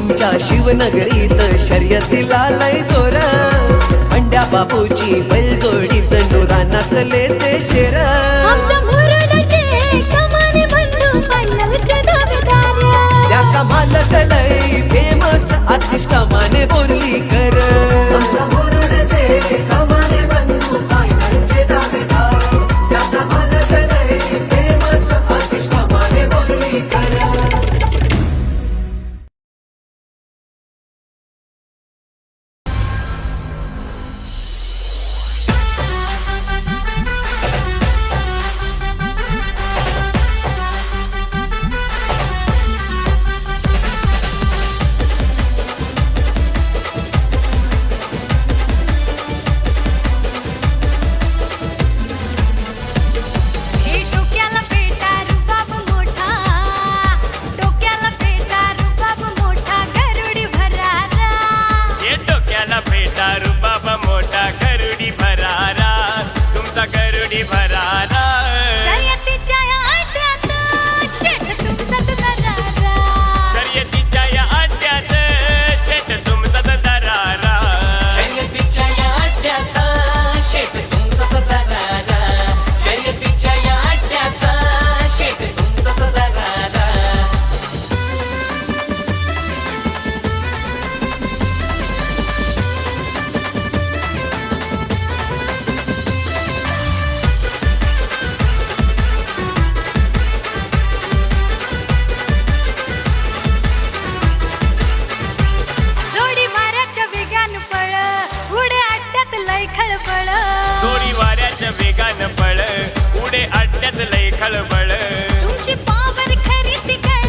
मोदींच्या शिवनगरीत शर्यतीला लय जोर पंड्या बापूची बैलजोडीच नुरानातले ते शेर आमच्या मुरुडचे कमानी बंधू फायनलचे दावेदार त्याचा मालक लय फेमस आतिश कमाने बोर्लीकर आमच्या मुरुडचे कमाने बंधू फायनलचे दावेदार त्याचा मालक लय फेमस आतिश कमाने बोर्लीकर हे डोक्याला पेटा रुबाब मोठा डोक्याला पेटा रुबाब मोठा गरुडी भरारा ये डोक्याला पेटा रुबाब मोठा गरुडी भरारा तुमचा गरुडी भरारा शर्यतीच्या या अड्ड्यात शेठ तुमचाच दरारा शर्यतीच्या या अड्ड्यात शेट तुमचाच दरारा शर्यतीच्या या अड्ड्यात शेत तुमचाच दरारा शर्यतीच्या या अड्ड्यात शेत तुमचाच दरारा जोडी वाऱ्याच्या वेगान पळ उडे अड्ड्यात लय खळबळ चोरी वाऱ्याच्या वेगानं पळ उडे अड्ड्यात लय खळबळ तुमची पावर खरी ती गळ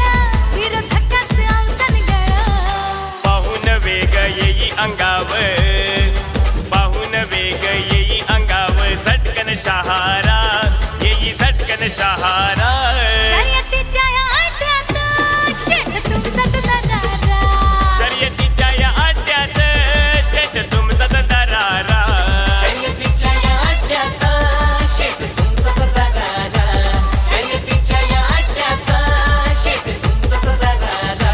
विरोधकाच अवसान गळ पाहून वेग येई अंगाव पाहून वेग येई अंगाव झटकन शहारा येई झटकन शहारा शर्यतीच्या या अड्ड्यात शेठ तुमचाच दरारा शर्यतीच्या या अड्ड्यात शेट तुमचाच दरारा शर्यतीच्या या अड्ड्यात शेत तुमचाच दरारा शर्यतीच्या या अड्ड्यात शेत तुमचाच दरारा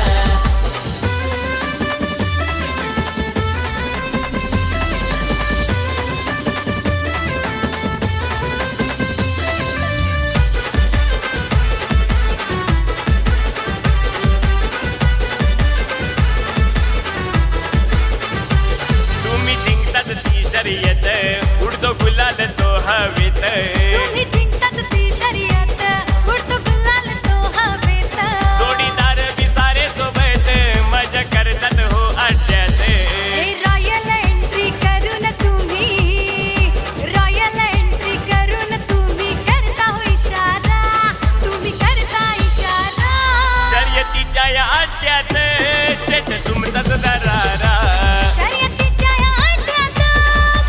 तुम्ही जिंकतात ती शर्यत उडतो गुलाल तो हवेत तुम्ही जिंकतात ती शर्यत उडतो गुलाल तो हवेत जोडीदार बी सारे सोबत मजा करतात हो अड्ड्यात हे रॉयल एंट्री करून तुम्ही रॉयल एंट्री करून तुम्ही करता हो इशारा तुम्ही करता इशारा शर्यतीच्या या अड्ड्यात शेट तुमचाच दरारा शर्यतीच्या या अड्ड्यात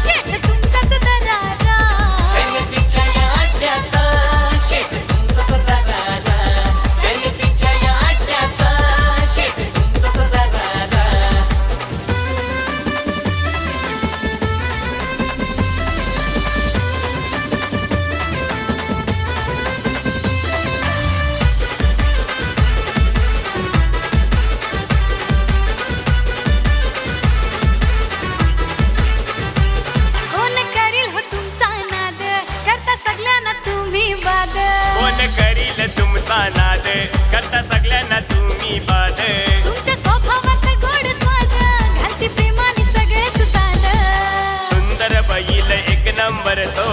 शेठ तुमचाच दरारा शर्यतीच्या या अड्ड्यात शेत तुमचाच दरारा शर्यतीच्या या अड्ड्यात शेत तुमचाच दरारा कोण करील हो तुमचा नाद करता सगळ्यांना तुम्ही बाद कोण करील तुमचा नाद करता सगळ्यांना तुम्ही बाद तुमच्या स्वभावात गोड स्वाद घालती प्रेमाने सगळेच साध सुंदर बैल एक नंबर तो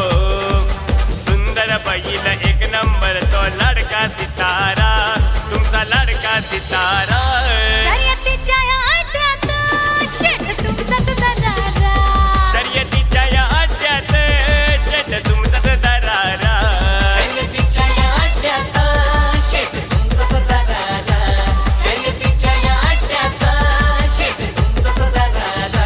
सुंदर बैल एक नंबर तो लाडका सितारा तुमचा लाडका सितारा शर्यतीच्या या अड्ड्यात शेठ तुमचाच दरारा शर्यतीच्या या अड्ड्यात शेट तुमचाच दरारा शर्यतीच्या या अड्ड्यात शेत तुमचाच दरारा शर्यतीच्या या अड्ड्यात शेत तुमचाच दरारा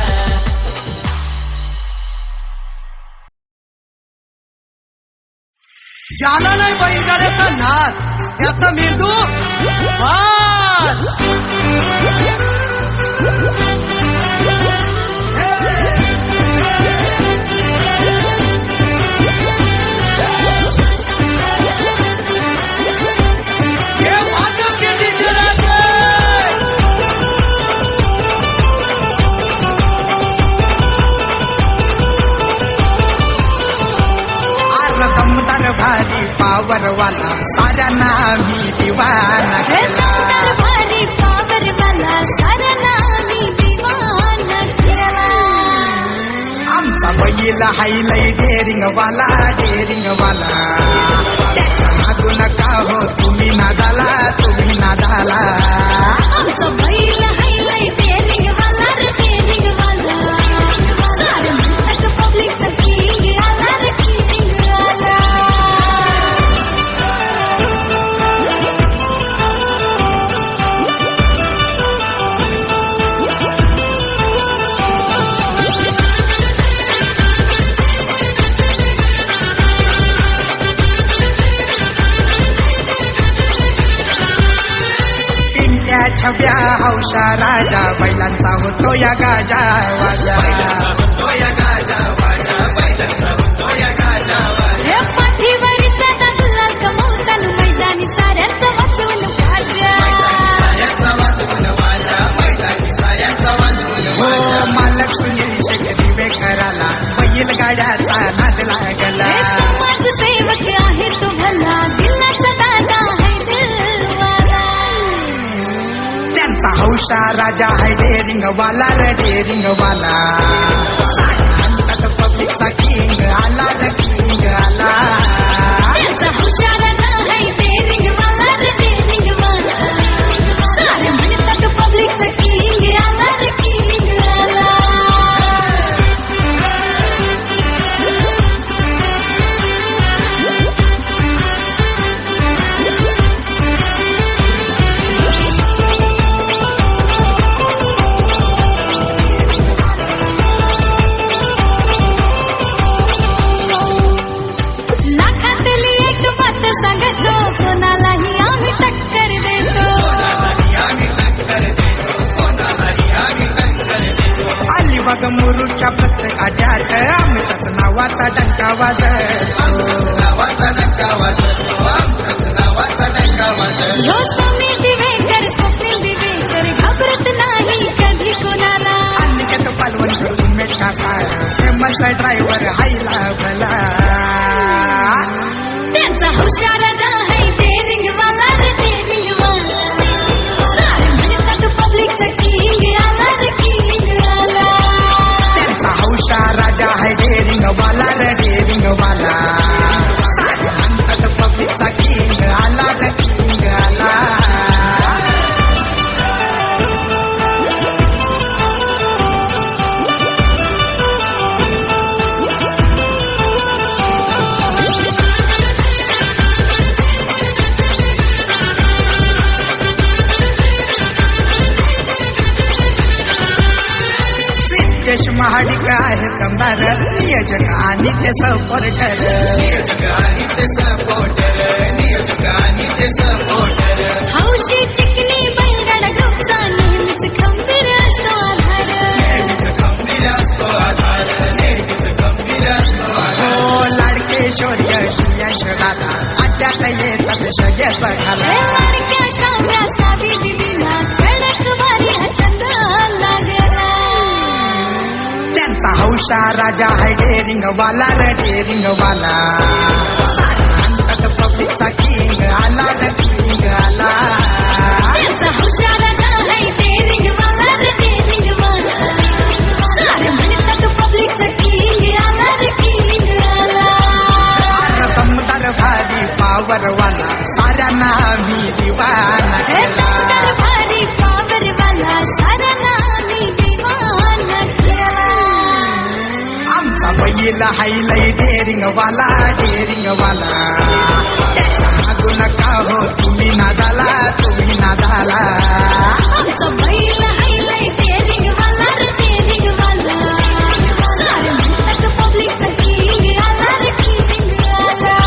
ज्याला नाही बैलगाड्याचा नाद त्याचा मेंदू बाद. हे वाजव केली जरासे. पावरवाला साऱ्यांना मी दिवाना हे केला दमदार भारी पावर वाला साऱ्यांना मी दिवाना केला आमचा बैल हायलय डेरिंग वाला त्याच्या मागून का हो तुम्ही नादाला आमचं बैल हायलाय डेरिंग वाला रे डेरिंग वाला सारे म्हणतात पब्लिकचा किंग आला रे किंग आला पिंट्या छब्या हौशा राजा बैलांचा होतो या गाजा वाजा हे पाठीवर सदा गुलाल कमवताना मैदानी साऱ्यांचं वाचवून हो मालक सुनील शेख दिवेकराला बैल गाड्याचा नाद लागला समाज सेवक आहे तो भला दिलाचा दादा है दिलवाला त्यांचा हौशा राजा आहे डेरिंग वाला म्हणतात पब्लिकचा किंग आला रे किंग आला त्यांचा हुशार राजा है डेरिंग वाला रे डेरिंग वाला सारे म्हणतात पब्लिकचा किंग आला रे किंग आला लाखातली एक बात सांगतो कोणालाही आम्ही टक्कर देतो अलिबाग मुरुडच्या प्रत्येक आड्यात आमच्याच नावाचा डंका ह्यो समीर दिवेकर स्वप्नील दिवेकर घाबरत नाही कधी कोणाला अनिकेत पालवणकर उमेश कासार फेमस ड्रायव्हर हायला भला त्यांचा हुशार राजा है डेरिंग वाला रे डेरिंग वाला सारे म्हणतात पब्लिकचा किंग आला रे किंग आला त्यांचा हौशा राजा आहे डेरिंग वाला सारे म्हणतात पब्लिकचा किंग आला रे किंग आला सिद्धेश महाडिक आहे कंबार नियोजक आणि ते सपोर्टर हौशी चिकनी बैलगाडा ग्रुपचा नेहमीच खंबीर असतो आधार हो लाडके शौर्य यश दादा अड्ड्यात येतात सगळे बघायला लाडक्या शाम्या सावी दिदीला कडक भारी हा छंद लागला त्यांचा हौशा राजा आहे डेरिंग वाला म्हणतात पब्लिकचा किंग आला रे किंग आला त्यांचा हुशार राजा है डेरिंग वाला रे डेरिंग वाला सारे म्हणतात पब्लिकचा किंग आला रे किंग आला दमदार भारी पावरवाला साऱ्यांना मी दिवाना हे दमदार भारी पावर वाला साऱ्यांना मी दिवाना केला आमचा बैल हायलय डेरिंग वाला त्याच्या मागून का हो तुम्ही नादाला आमचा बैल हायलाय डेरिंग वाला रे डेरिंग वाला सारे म्हणतात पब्लिकचा किंग आला रे किंग आला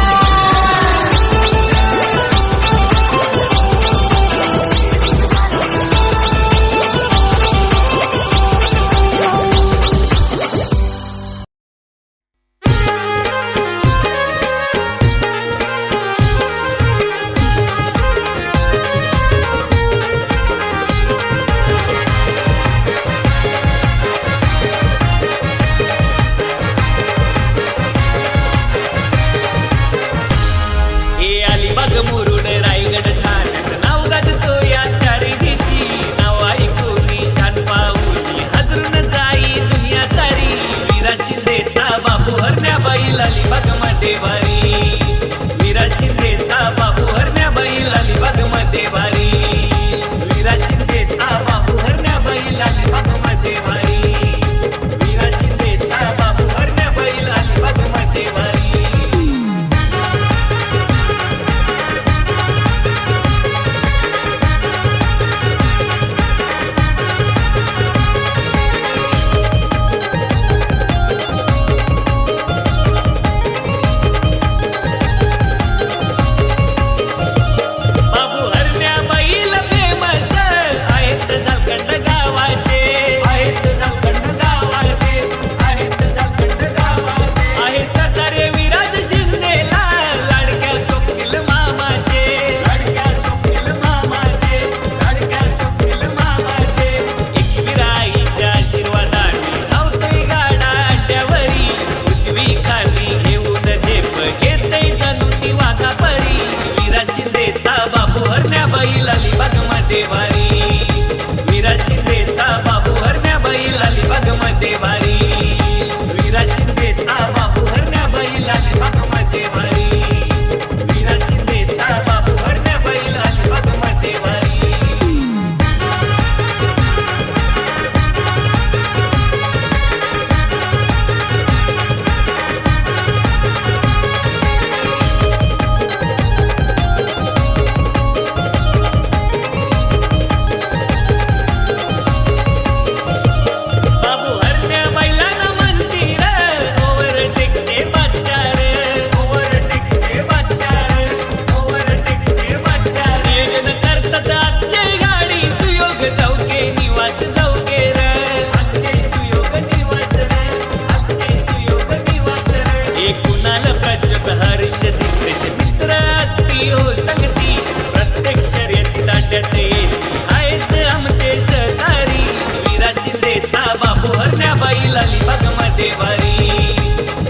बैल अलिबाग मध्ये वारी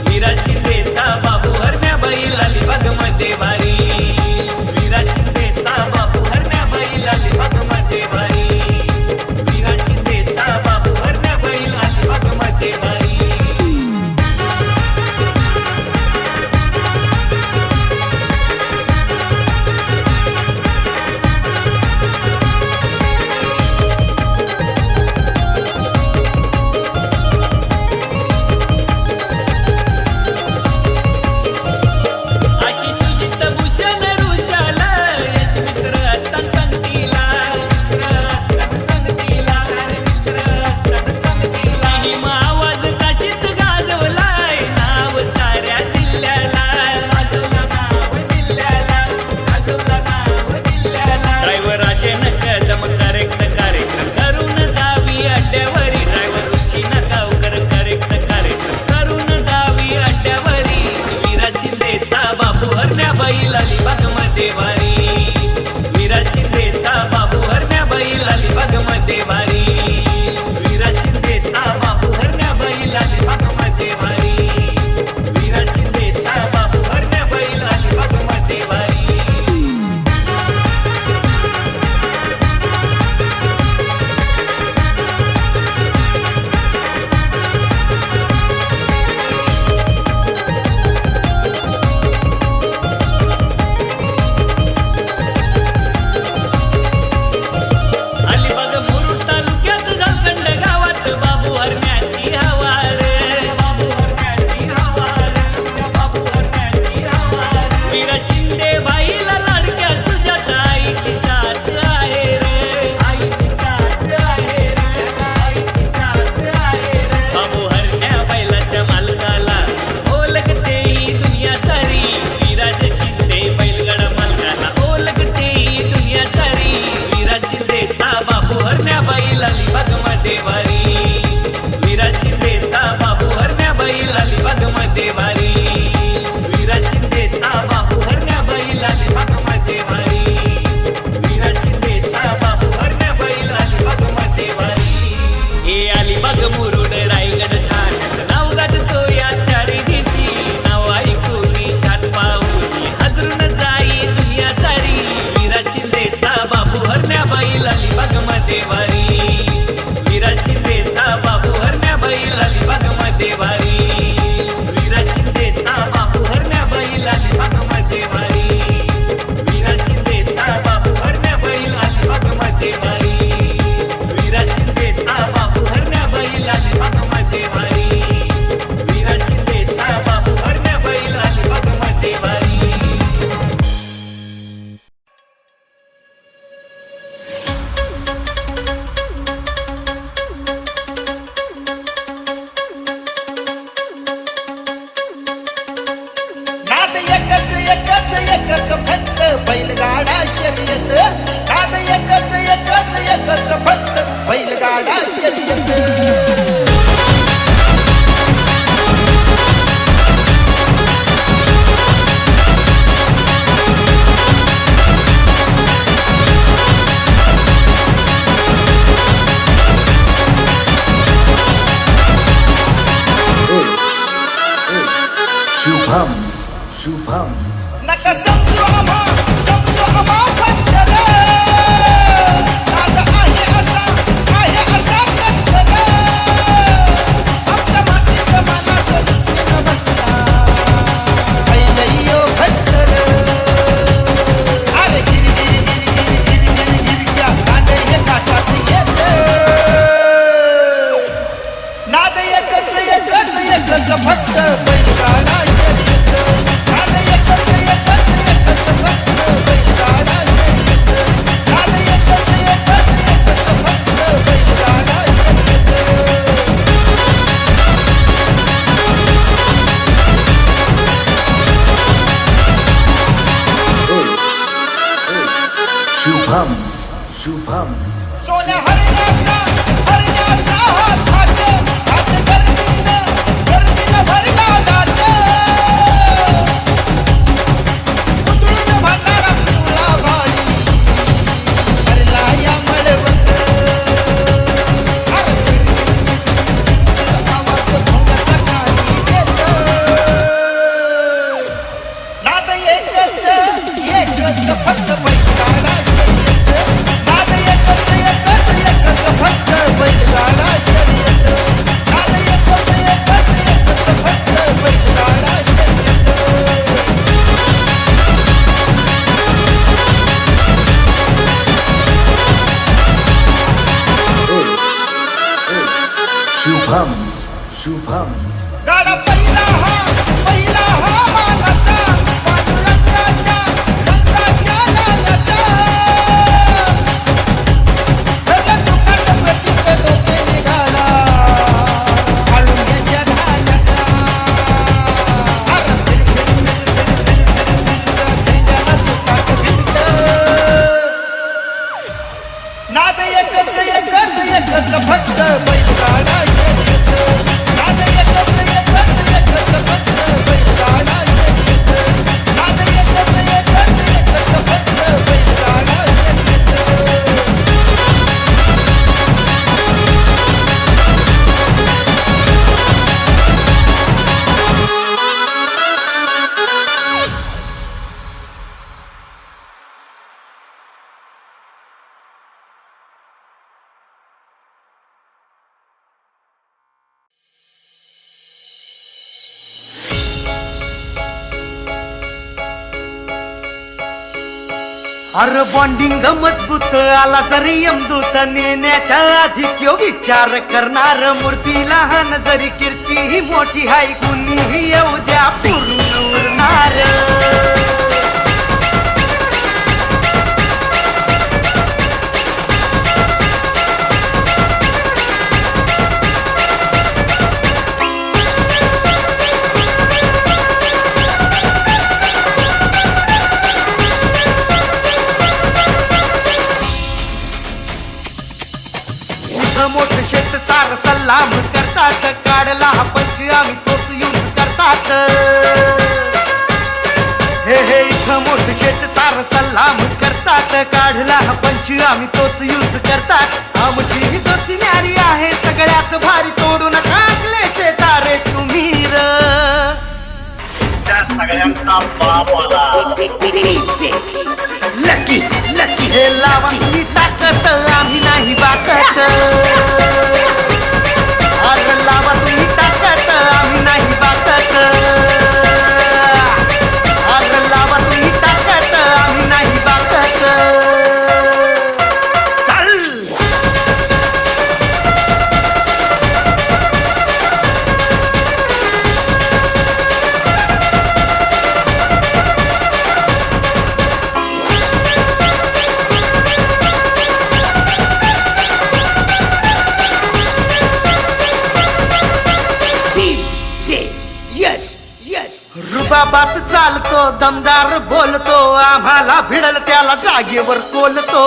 वीरा शिंदेचा बाबू हरण्या बैल अलिबाग मध्ये वारी वीरा शिंदेचा बाबू हरण्या बैल अलिबाग मध्ये वारी वीरा शिंदेचा बाबू हरण्या बैल अलिबाग मध्ये वारी बैल अलिबाग मध्ये वारी वीरा शिंदेचा बाबू हरण्या बैल अलिबाग मध्ये वारी वीरा शिंदेचा बाबू हरण्या बैल अलिबाग मध्ये वारी वीरा शिंदेचा बाबू हरण्या बैल अलिबाग मध्ये वारी अलिबाग मध्ये वारी वीरा शिंदेचा बाबू हरण्या बैल अलिबाग मध्ये वारी वीरा शिंदेचा बाबू हरण्या बैल अलिबाग मध्ये वारी वीरा शिंदेचा बाबू हरण्या बैल अलिबाग मध्ये वारी हे अलिबाग मुरुड रायगड ठाण्यात नाव गाजतो या चारी दिशी नाव ऐकून शान पाहून हादरून जाई दुनिया सारी वीरा शिंदेचा बाबू हरण्या बैल अलिबाग मध्ये वारी वीरा शिंदेचा बाबू हरण्या बैल अलिबाग मध्ये वारी वीरा शिंदेचा बाबू हरण्या बैल अलिबाग मध्ये वारी वीरा शिंदेचा बाबू हरण्या बैल अलिबाग मध्ये वारी वीरा शिंदेचा बाबू हरण्या बैल अलिबाग मध्ये वारी वीरा शिंदेचा बाबू हरण्या बैल अलिबाग मध्ये वारी नाद एकच एकच एकच फक्त बैलगाडा शर्यत नाद एकच एकच एकच फक्त बैलगाडा शर्यत शुभम नका समजू आम्हा पंचर नाद आहे असा कंठर आमच्या मातीचं मनाचं दुःख बसला पहिलयो खंडर अरे गिर गिर गिर गिर गिर गिर गिर क्या कांडे हे काटात येत नाद एकच एकच एकच फक्त बैलगाडा शर्यत नाद एकच एकच एकच फक्त बैलगाडा शर्यत नाद एकच एकच एकच फक्त बैलगाडा शुभम शुभम सोन्या हरण्याचा हा थाट गर्दीनं भरला नाट गाडा पहिला हा मानाचा पांडुरंगाच्या रंगाच्या लालाचा सगळं दुकान प्रतीक डोके निघाला आळुंग्याच्या ढालाचा अरे झेंड्याला दुकान भिंड नाद एकच फक्त बैलगाडा शर्यत नाद एकच फक्त बैलगाडा शर्यत नाद एकच फक्त बैलगाडा शर्यत अरे बॉन्डिंग मजबूत आला जरी यमदूत नेण्याच्या आधी क्यो विचार करणार मूर्ती लहान जरी कीर्ती ही मोठी हाय कुणीही येऊ द्या पूर्ण उरणार मोठं शेत सार सलाम करतात काढला हा पंच आम्ही तोच यूज करतात हे इथं मोठं शेत सार सलाम करतात काढला हा पंच आम्ही तोच यूज करतात आमची ही दोस्ती न्यारी आहे सगळ्यात भारी तोडू नका आकलेचे तारे तुम्ही र सगळ्यांचा बापाला लकी लकी हे लावा तुम्ही ताकद आम्ही नाही बाकत अरे लावा तुम्ही ताकद आम्ही नाही बाकत अरे लावा तुम्ही ताकद आम्ही नाही बाकत चाल रुबाबात चालतो दमदार बोलतो आम्हाला भिडल त्याला जागेवर कोलतो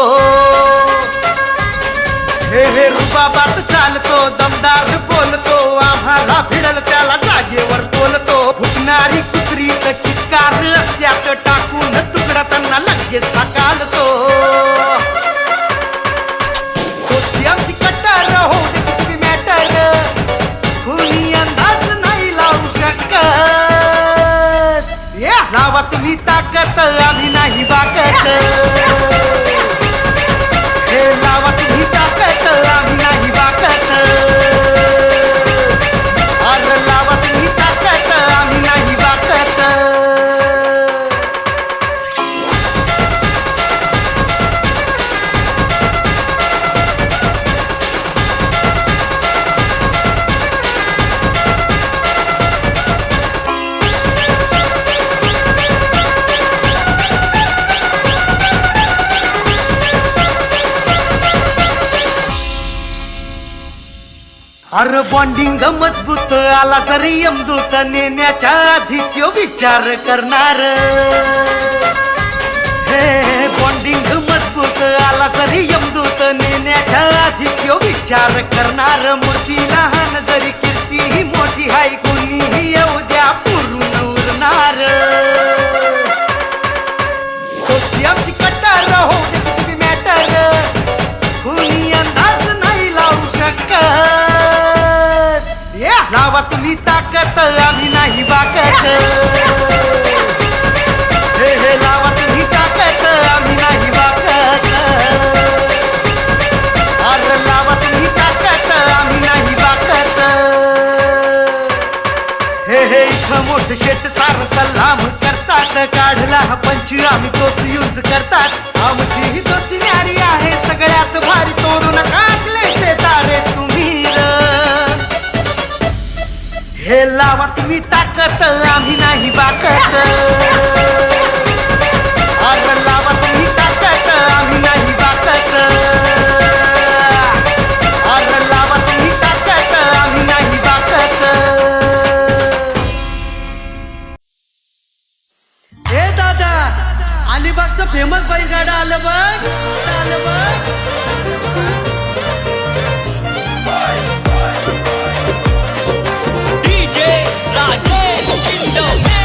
हे रुबाबात चालतो दमदार बोलतो आम्हाला भिडल त्याला जागेवर कोलतो फुकणारी कुत्री तर चित्कार रस्त्यात टाकून तुकडा त्यांना लगेच हाकालतो आमची कट्टर हो दे कुठली मॅटर कुणी अंदाज नाही लावू शकत लावा तुम्ही ताकद आम्ही नाही बाकत हे लावा तुम्ही ताकद आम्ही नाही बाकत अरे लावा तुम्ही ताकद आम्ही नाही बाकत अरे बॉन्डिंग मजबूत आला जरी यमदूत नेण्याच्या आधी क्यो विचार करणार हे बॉन्डिंग मजबूत आला जरी यमदूत नेण्याच्या आधी क्यो विचार करणार मूर्ती लहान जरी कीर्ती ही मोठी हाय कुणीही येऊ द्या पूर्ण उरणार आमची कट्टर हो दे कुठली मॅटर कुणी अंदाज नाही लावू शकत लावा तुम्ही ताकद आम्ही नाही बाकत हे लावा तुम्ही ताकद आम्ही नाही बाकत अरे लावा तुम्ही ताकद आम्ही नाही बाकत हे इथं मोठं शेत सार सलाम करतात काढला हा पंच आम्ही तोच यूज करतात आमची ही दोस्ती न्यारी आहे सगळ्यात भारी तोडू नका आकलेचे तारे तुम्ही र हे लावा तुम्ही ताकत आम्ही नाही बाकत अरे लावा तुम्ही ताकत आम्ही नाही बाकत अरे लावा तुम्ही ताकत आम्ही नाही बाकत ए दादा अलिबागचं फेमस बैलगाडा आलं बघ डीजे राजेश इंडोमे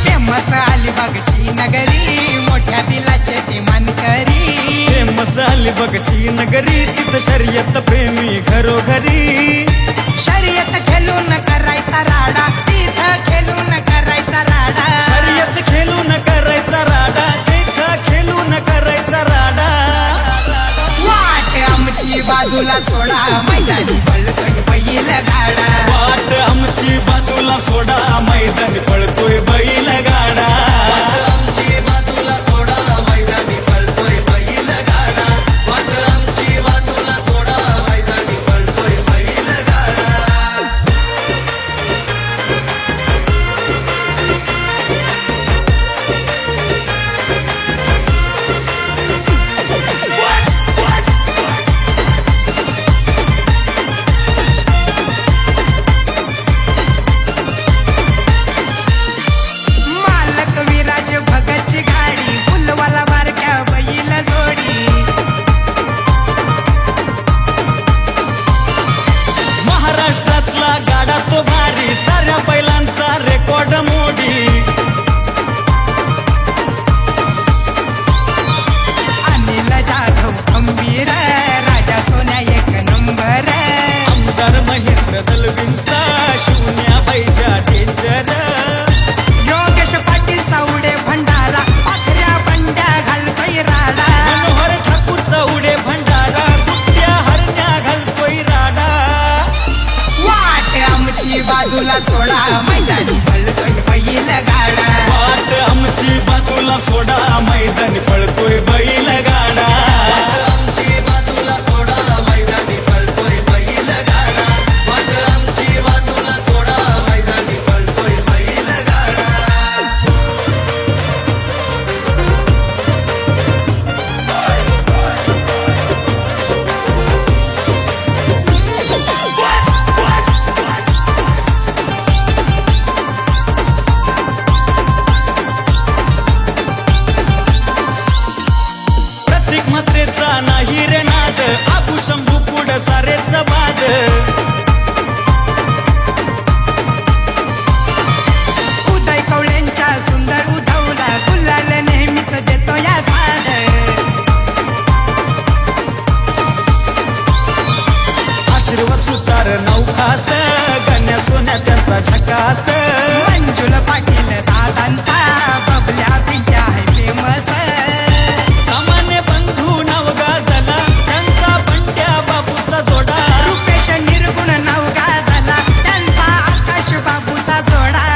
फेमस अलिबागची नगरी मोठ्या दिलाचे ते मानकरी फेमस अलिबागची नगरी तिथं शर्यत प्रेमी घरोघरी शर्यत खेळून करायचा राडा तिथं खेळून करायचा राडा शर्यत खेळून करायचा राडा तिथं खेळून करायचा राडा वाट आमची बाजूला सोडा मैदानी पळतोय बैल गाडा वाट आमची बाजूला सोडा मैदानी पळतोय बैल गाडा आमची बाजूला सोडा मैदानी पळतोय बैल गाडा वाट आमची बाजूला सोडा मैदानी पळतोय बैल गाडा मालक विराज भगतची गाडी फुलवाला बारक्या बैल जोडी महाराष्ट्रातला गाडा तो भारी साऱ्या बैलांचा रेकॉर्ड मोडी अनिल जाधव खंबीर राजा सोन्या एक नंबर आमदार महेंद्र दलविंचा शून्या बैजा डेंजर योगेश पाटील चौडे भंडारा पाखऱ्या बंड्या घालतोय राडा मनोहर ठाकूरचा उडे भंडारा कुट्या हरण्या घालतोय राडा वाट आमची बाजूला सोडा मैदानी पळतोय बैल गाडा वाट आमची बाजूला सोडा मैदानी पळतोय बैल गाडा आमची बाजूला सोडा मैदानी पळतोय बैल गाडा वाट आमची बाजूला सोडा मैदानी पळतोय बैल गाडा प्रत्येक मात्रेचा नाही रे नाद आबू शंभू पुढ सारेच बाद उदय कवळ्यांच्या सुंदर उधवला गुलाल नेहमीच देतो या साद आशीर्वाद सुतार नौखास गण्या सोन्या त्यांचा झकास मंजुल पाटील दादांचा बबल्या पिंट्या आहे फेमस सामान्य बंधू नाव गाजला त्यांचा बंड्या बाबूचा जोडा रुपेश निर्गुण नाव गाजला त्यांचा आकाश बाबूचा जोडा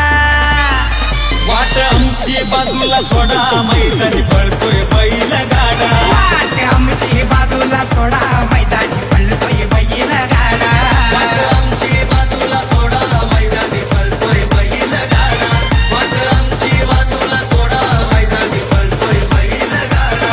वाट आमची बाजूला सोडा मैदानी पळतोय बैल गाडा वाट आमची बाजूला सोडा मैदानी पळतोय बैल गाडा वाट आमची बाजूला सोडा मैदानी पळतोय बैल गाडा वाट आमची बाजूला सोडा मैदानी पळतोय बैल गाडा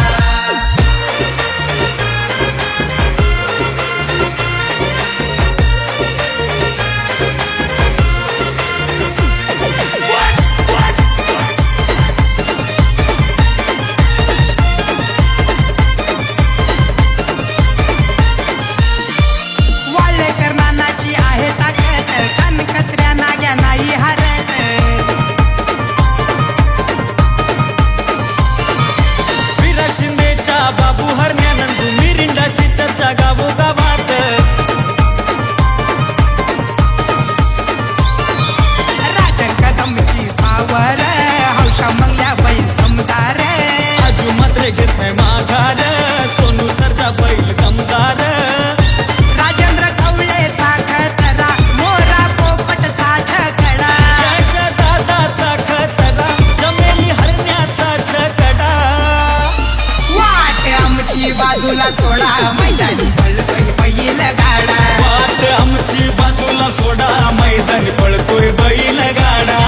बाजूला सोडा मैदानी पळतोय बैल गाडा वाट आमची बाजूला सोडा मैदानी पळतोय बैल गाडा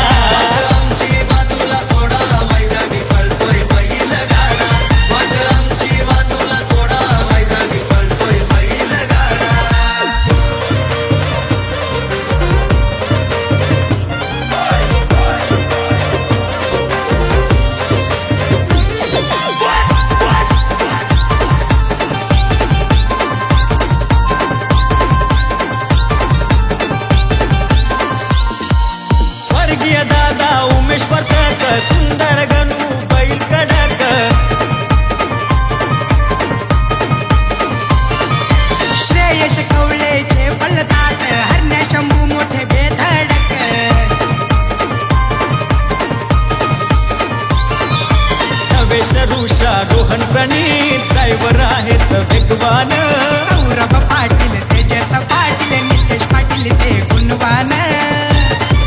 आमची बाजूला सोडा मैदानी पळतोय बैल गाडा वाट आमची बाजूला सोडा मैदानी पळतोय बैल गाडा स्वर्गीय दादा उमेश वर्तक सुंदर गणू बैल कडक श्रेयश कवळेचे पळतात हरण्या शंभू मोठे बेधडक नवेश ऋषा रोहन प्रणीत ड्रायव्हर आहेत वेगवान सौरभ पाटील तेजस पाटील नितेश पाटील ते गुणवान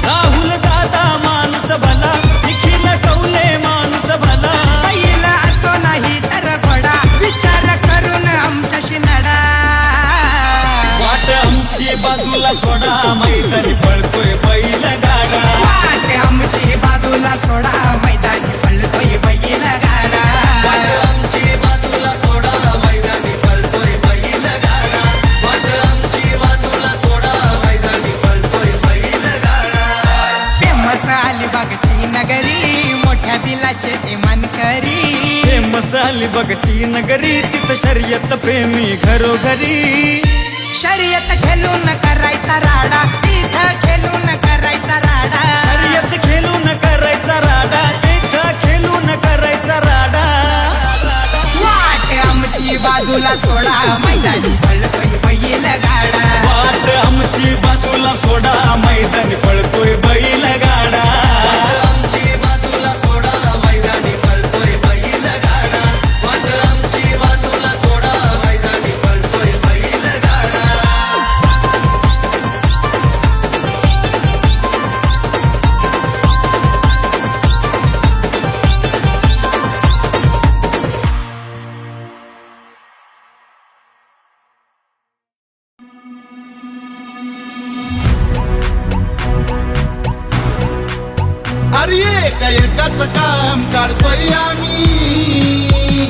राहुल दादा माणूस भला निखिल कौले माणूस भला बैल असो नाही तर घोडा विचार करून आमच्याशी लढा वाट आमची बाजूला सोडा मैदानी पळतोय बैल गाडा वाट आमची बाजूला सोडा मैदानी पळतोय बैल गाडा वाट आमची बाजूला सोडा मैदानी पळतोय बैल गाडा वाट आमची बाजूला सोडा मैदानी पळतोय बैल गाडा फेमस अलिबागची नगरी मोठ्या दिलाचे ते मानकरी फेमस अलिबागची नगरी तिथं शर्यत प्रेमी घरोघरी शर्यत खेळून करायचा राडा तिथं खेळून करायचा राडा शर्यत खेळून करायचा राडा तिथं खेळून करायचा राडा वाट आमची बाजूला सोडा मैदानी पळतोय बैल गाडा वाट आमची बाजूला सोडा मैदानी पळतोय बैल गाडा आमची बाजूला सोडा मैदानी पळतोय बैल गाडा वाट आमची बाजूला सोडा मैदानी पळतोय बैल गाडा अरे एकाच काम काढतोय आम्ही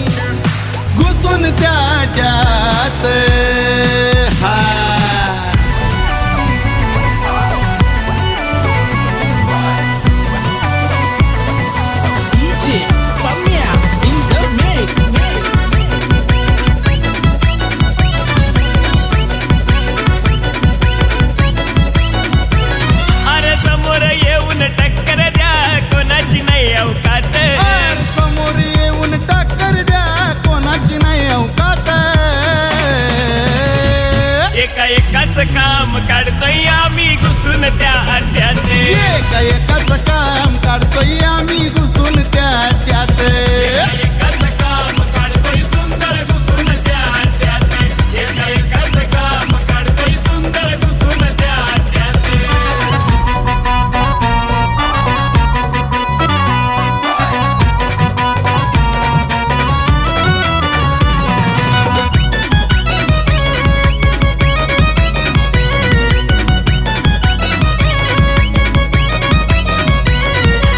घुसून त्याच्यात हा अरे समोर येऊन टक्कर द्या कोणाची नाही अवकात समोर येऊन टक्कर द्या कोणाची नाही अवकात एका एकाच काम काढतोय आम्ही घुसून त्या अड्ड्यात एकाच काम काढतोय आम्ही घुसून त्यात एकाच काम काढतोय सुंदर घुसून त्या अड्ड्यात एकाच काम काढतोय सुंदर घुसून त्या अड्ड्यात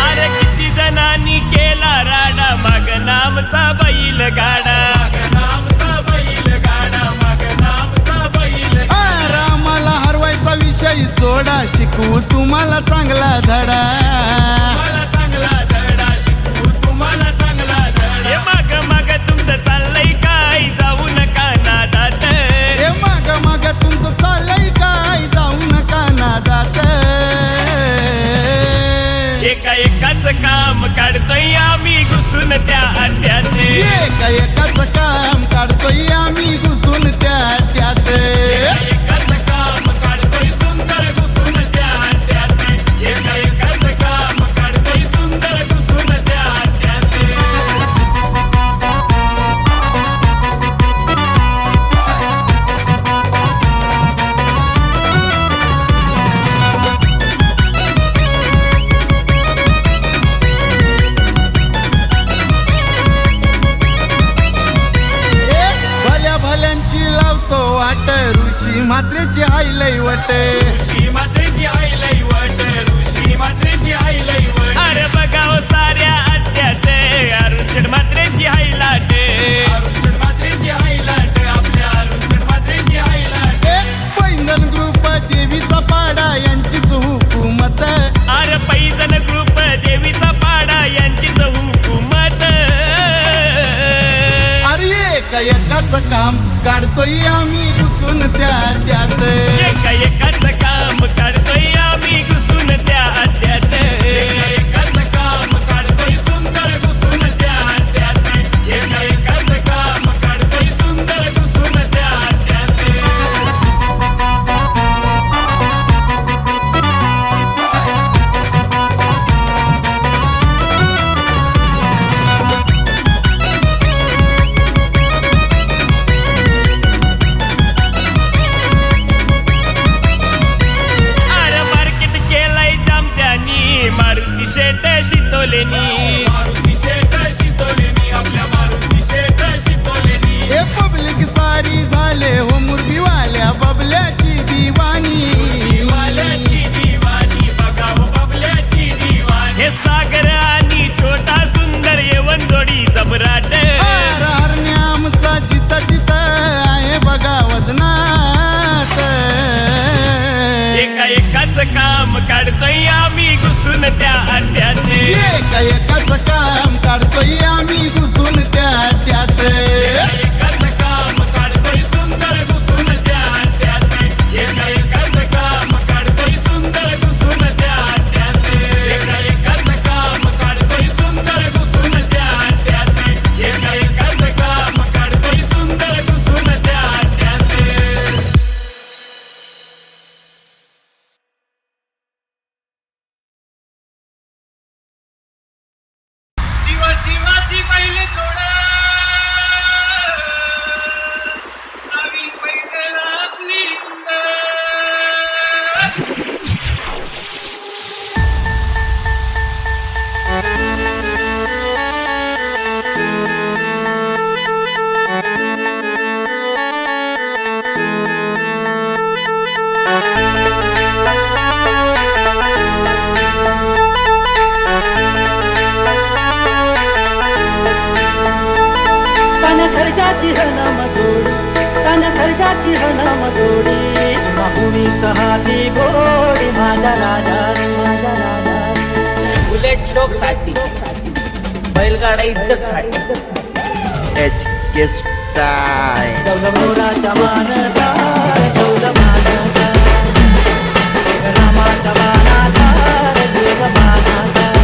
अरे किती जण म्हात्रेची आईलई वट ऋषी मात्रेची आई लई वट ऋषी मात्रेची आई लई वट अरे बघाव साऱ्या अड्ड्यात अरुण मात्रेची हाय लाट अरुण मात्रेची आई लाट आपल्या अरुण मात्रेची आई लाट पैंजण ग्रुप देवीचा पाडा यांचीच हुकूमत अरे पैजण ग्रुप देवीचा पाडा यांचीच हुकूमत अरे एकाच काम काढतोय आम्ही घुसून त्यात एकाच काम काढतोय आम्ही घुसून त्या अड्ड्यात एकाच काम काढतोय सुंदर घुसून त्यात एकाच काम काढतोय सुंदर घुसून त्यात अरे मार्केट केलंय जामत्यानी मारुती शेट शितोलेनी मारुती शेठ शितोलेनी आपल्या मारुती शेठ शितोलेनी हे पब्लिक सारी झाले हो मुरबीवाल्या बबल्याची दिवाणी वाल्याची दिवाणी बघाव बबल्याची दिवाणी हे सागर आणि छोटा सुंदर येवन जोडी जबराट हरण्यामचा जित आहे बघा वजनात एकाच काम काढतोय आम्ही घुसून त्या अड्ड्यात एकाच काम काढतोय आम्ही घुसून त्यात एकाच काम काढतोय सुंदर घुसून त्यात एकाच काम काढतोय सुंदर घुसून त्यात एकाच काम काढतोय सुंदर घुसून त्यात एकाच काम काढतोय सुंदर घुसून त्यात दिवाची पहिले थोडा नवीन पैसे आपली तन खर्चाची हनम जोडी तन खर्चाची हनम जोडी माहुडी कहाती गोडी माझा राजा माझा राजा बुलेट शोक साठी बैलगाडा इज्जत साठी चौदमोराच्या मानदार चौद मानदार रामाच्या मानादार देव मानादार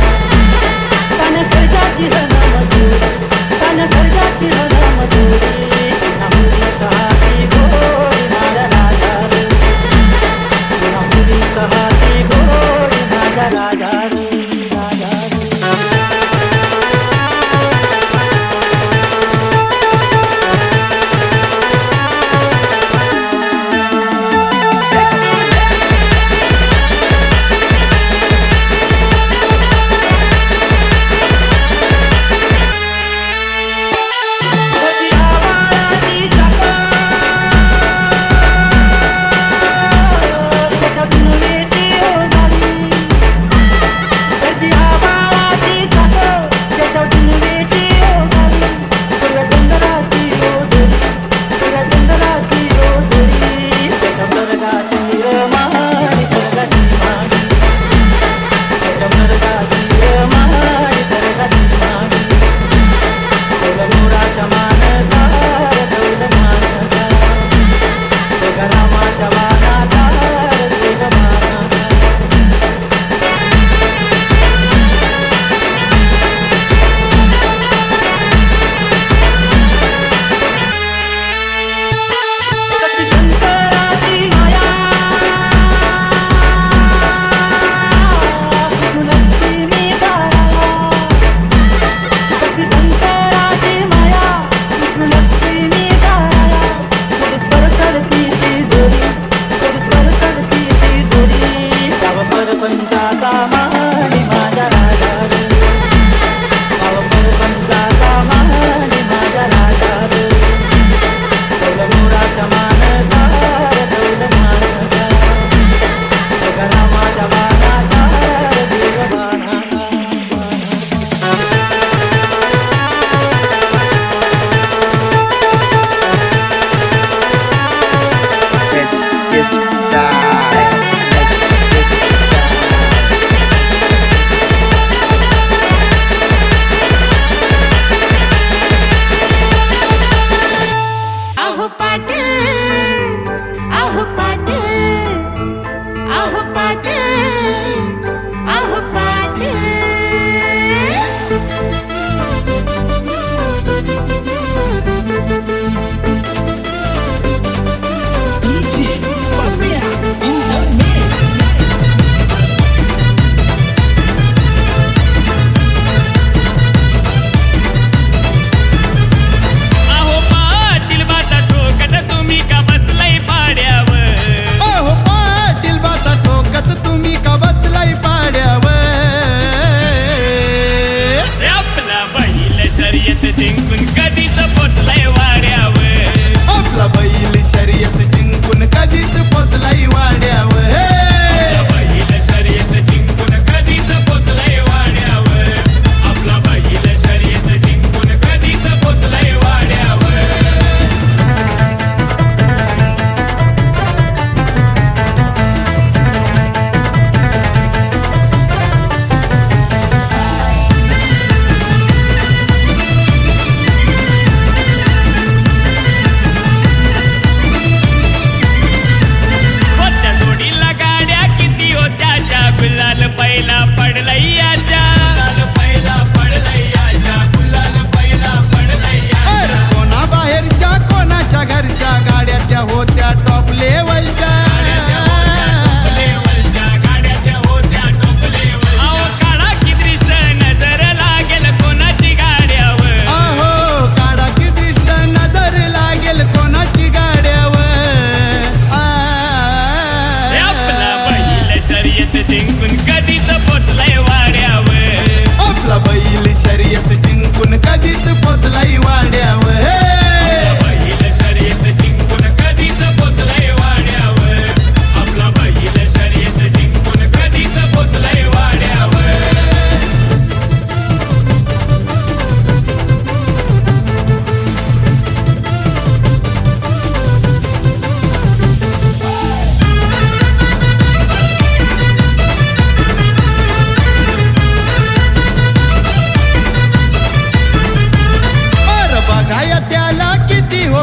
तन खर्चाची हनम जोडी तन खर्चाची हनम जोडी माहुडी कहाती गोडी माझा राजा माहुडी कहाती गोडी माझा राजा राजा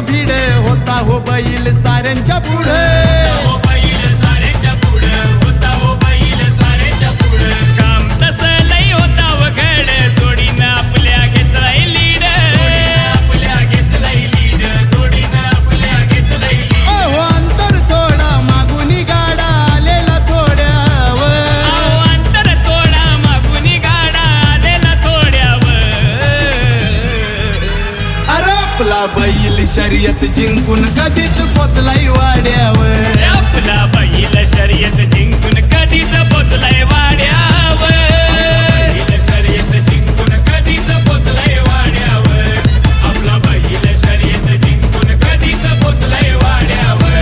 भीड होता हो बैल साऱ्यांच्या पुढे हो बैल साऱ्यांच्या पुढं होता हो बैल साऱ्यांच्या पुढं काम तसं लई होता वघड जोडीनं आपल्या घेतलाय लीड आपल्या घेतलाय लीड जोडीनं आपल्या घेतलाय लीड अहो अंतर थोडा मागुनी गाडा आलेला थोड्यावर अहो अंतर थोडा मागून गाडा आलेला थोड्यावर अरे आपला बैल शर्यत जिंकून कधीच पोचलाई वाड्यावर आपला बैल शर्यत जिंकून कधीच पोचलाय वाड्यावर बैल शर्यत जिंकून कधीच पोचलाय वाड्यावर आपला बैल शर्यत जिंकून कधीच पोचलाय वाड्यावर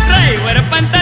ड्रायव्हर पंत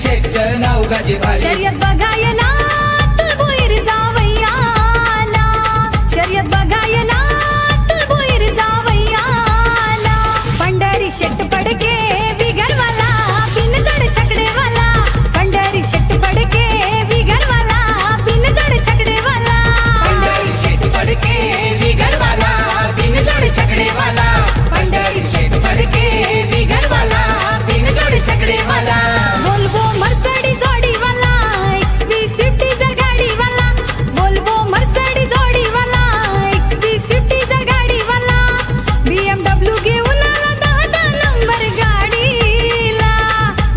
शेठचं नाव गाजे भारी शर्यत बघायला तुळभोईर जावयाला शर्यत बघायला तुळभोईर जावयाला पंढरी शेट पडके बिगरवाला बिनजड छकडेवाला पंढरी शेट पडके बिगरवाला बिनजड छकडेवाला पंढरी शेठ फडके बिगरवाला बिनजोड छकडेवाला पंढरी शेठ फडके बिगरवाला बिनजोड छकडेवाला वोल्वो मर्सडी जोडीवाला XB50 जर गाडीवाला वोल्वो मर्सडी जोडीवाला XB50 जर गाडीवाला BMW घेऊन आला 10 नंबर गाडीला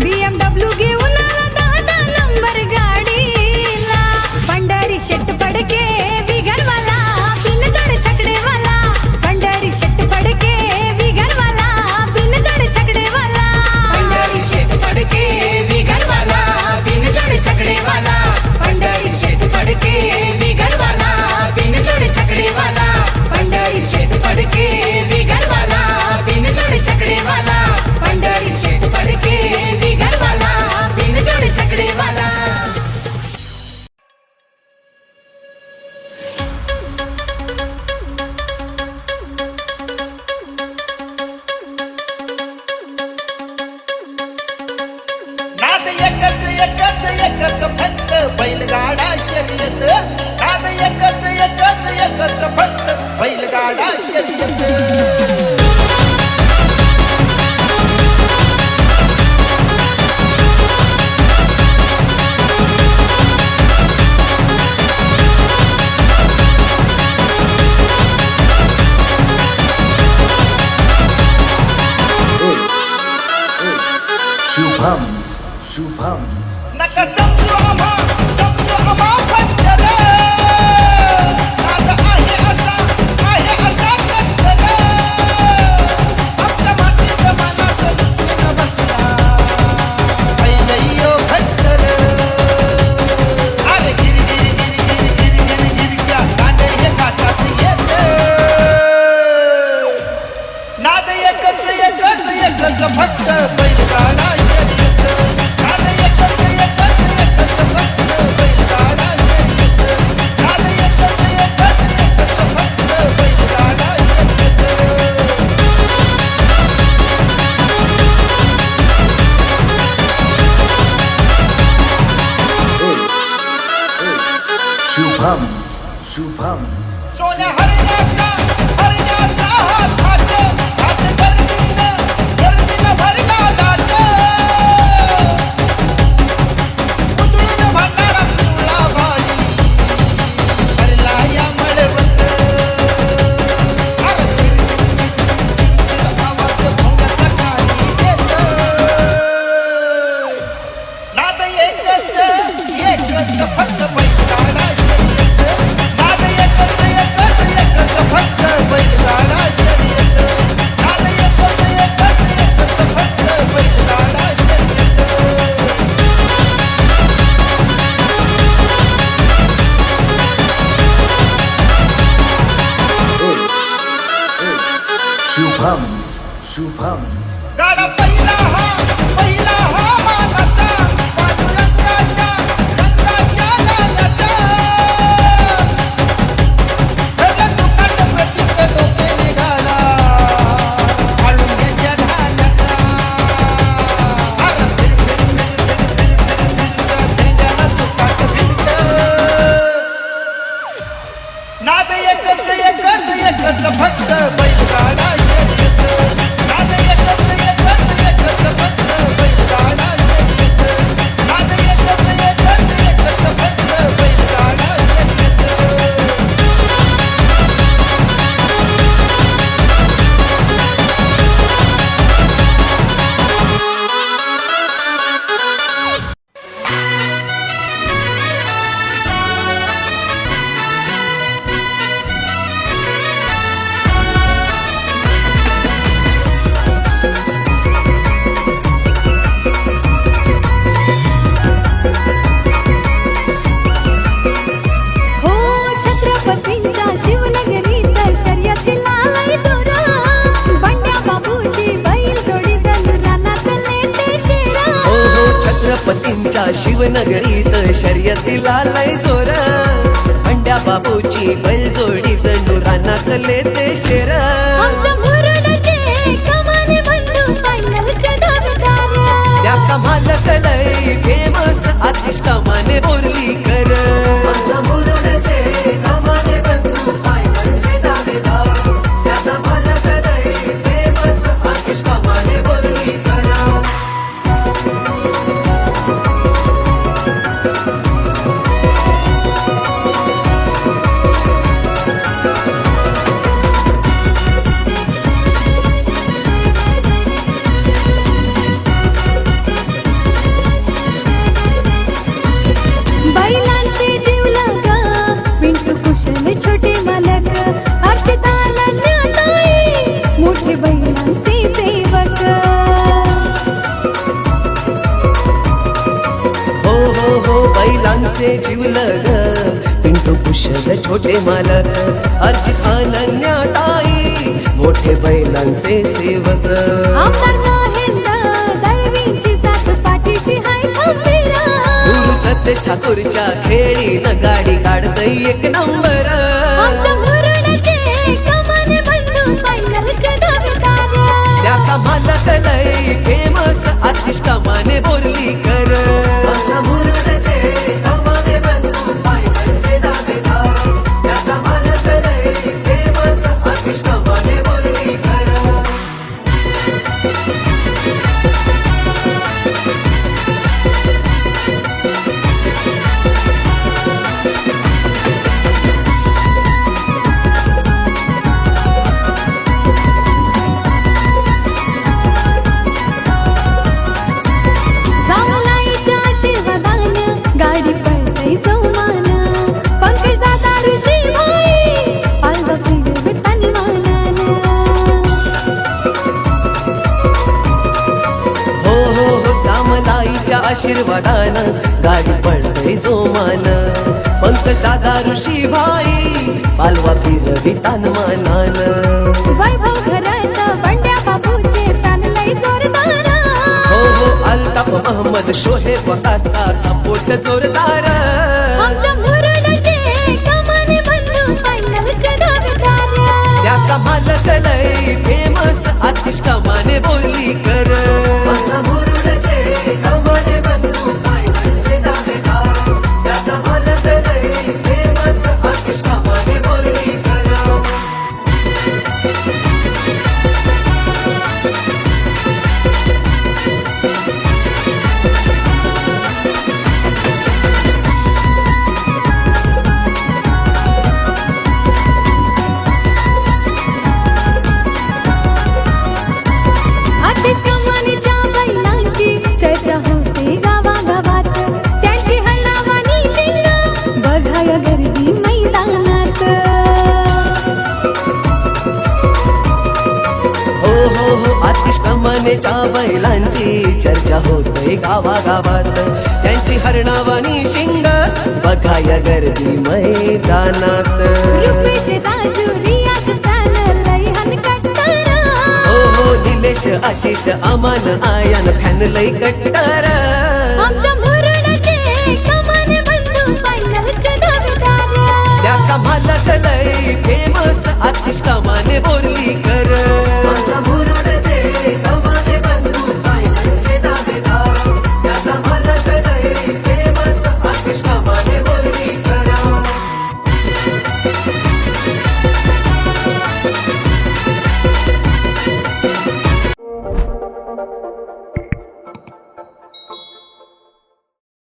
BMW घेऊन आला 10 नंबर गाडीला पंढरी शेट पडके बिगरवाला बिनजड छकडेवाला पंढरी शेट पडके बिगरवाला बिनजड छकडेवाला पंढरी शेठ फडके बिगरवाला बिनजोड छकडेवाला पंढरी शेठ फडके बिगरवाला बिनजोड छकडेवाला पंढरी शेठ फडके बिगरवाला बिनजोड छकडेवाला पंढरी शेठ फडके बिगरवाला बिनजोड छकडेवाला नाद एकच एकच एकच फक्त बैलगाडा शर्यत नाद एकच एकच एकच फक्त बैलगाडा शर्यत नका समजू आम्हा फक्त रे. नाद आहे असा फक्त रे. आपल्या मातीत मनात रुतून बसला पहिलयो फक्त रे. अरे गिर गिर गिर गिर गिर गिर गिर क्या कांडे हे काटात येते नाद एकच एकच एकच फक्त बैलगाडा शर्यत नाद एकच एकच एकच फक्त बैलगाडा शर्यत नाद एकच एकच एकच फक्त बैलगाडा शर्यत सोन्या हरण्याचा हात घाट गर्दीनं भरला दाट उतरून भंडारा पिवळा भाडी भरला या मळवट अरे चिरचिर आवाज भोंगाचा काही येत नाद एकच एकच फक्त बैलगाडा शर्यत नाद एकच एकच तुमच्या शिवनगरीत शर्यतीला लय जोर अंड्या बाबूची बैलजोडी जणू रानातले ते शेर आमच्या मुरुडचे कमाने बंधू फायनलचे दावेदार त्याचा मालक लय फेमस आतिश कमाने बोर्लीकर आमच्या मुरुडचे कमाने बंधू फायनलचे दावेदार त्याचा मालक लय फेमस आतिश कमाने बोर्लीकर बैलांचे जीवलग पिंटू कुशल छोटे मालक अर्चिताला ज्ञाताई मोठे बैलांचे सेवक हो हो हो बैलांचे जीवलग पिंटू कुशल छोटे मालक अर्जित अनन्याताई मोठे बैलांचे सेवक आमदार महेंद्र दळवींची साथ पाठीशी हाय खंबीर सतेज ठाकूरच्या खेळीनं गाडी काढतय एक नंबर आमच्या मुरुडचे कमाने बंधू फायनलचे दावेदार त्याचा मालक लय फेमस आतिश कमाने बोर्लीकर आमच्या मुरुडचे कमाने बंधू फायनलचे दावेदार त्याचा मालक लय फेमस आतिश कमाने बोर्लीकर जामलाईच्या आशीर्वादानं गाडी पळतय जोमान पंकज दादा ऋषी भाई पालवा फिरव तन्मानानं हो हो हो जामलाईच्या आशीर्वादानं गाडी पडतय जोमान पंकज दादा ऋषी भाई पालवा फिरवी तानमानान वैभव घरात बंड्या बाबूचे तान लय जोरदार हो हो अल्ताफ महमद शोहेब कासा सपोर्ट जोरदार आमच्या मुरुडचे कमाने बंधू फायनलचे दावेदार त्याचा मालक लय फेमस आतिश कमाने बोर्लीकर आमच्या मुरुडचे कमाने बंधू फायनलचे दावेदार त्याचा मालक लय फेमस आतिश कमाने बोर्लीकर आतिश कमानीच्या बैलांची चर्चा होते गावागावात त्यांची हल्लावानी शिंग बघाया गर्दी मैदानात हो हो हो आतिश कमानेच्या बैलांची चर्चा होते गावागावात त्यांची हरणावानी शिंग बघाया गर्दी मैदानात रुपेश राजू रियाज प्राण लय हनकट्टार हो हो निलेश आशिष अमान आयान फॅन लय कट्टार आमच्या मुरुडचे कमाने बंधू फायनलचे दावेदार त्याचा मालक लय फेमस आतिश कमाने बोर्लीकर आमच्या मुरुडचे कमाने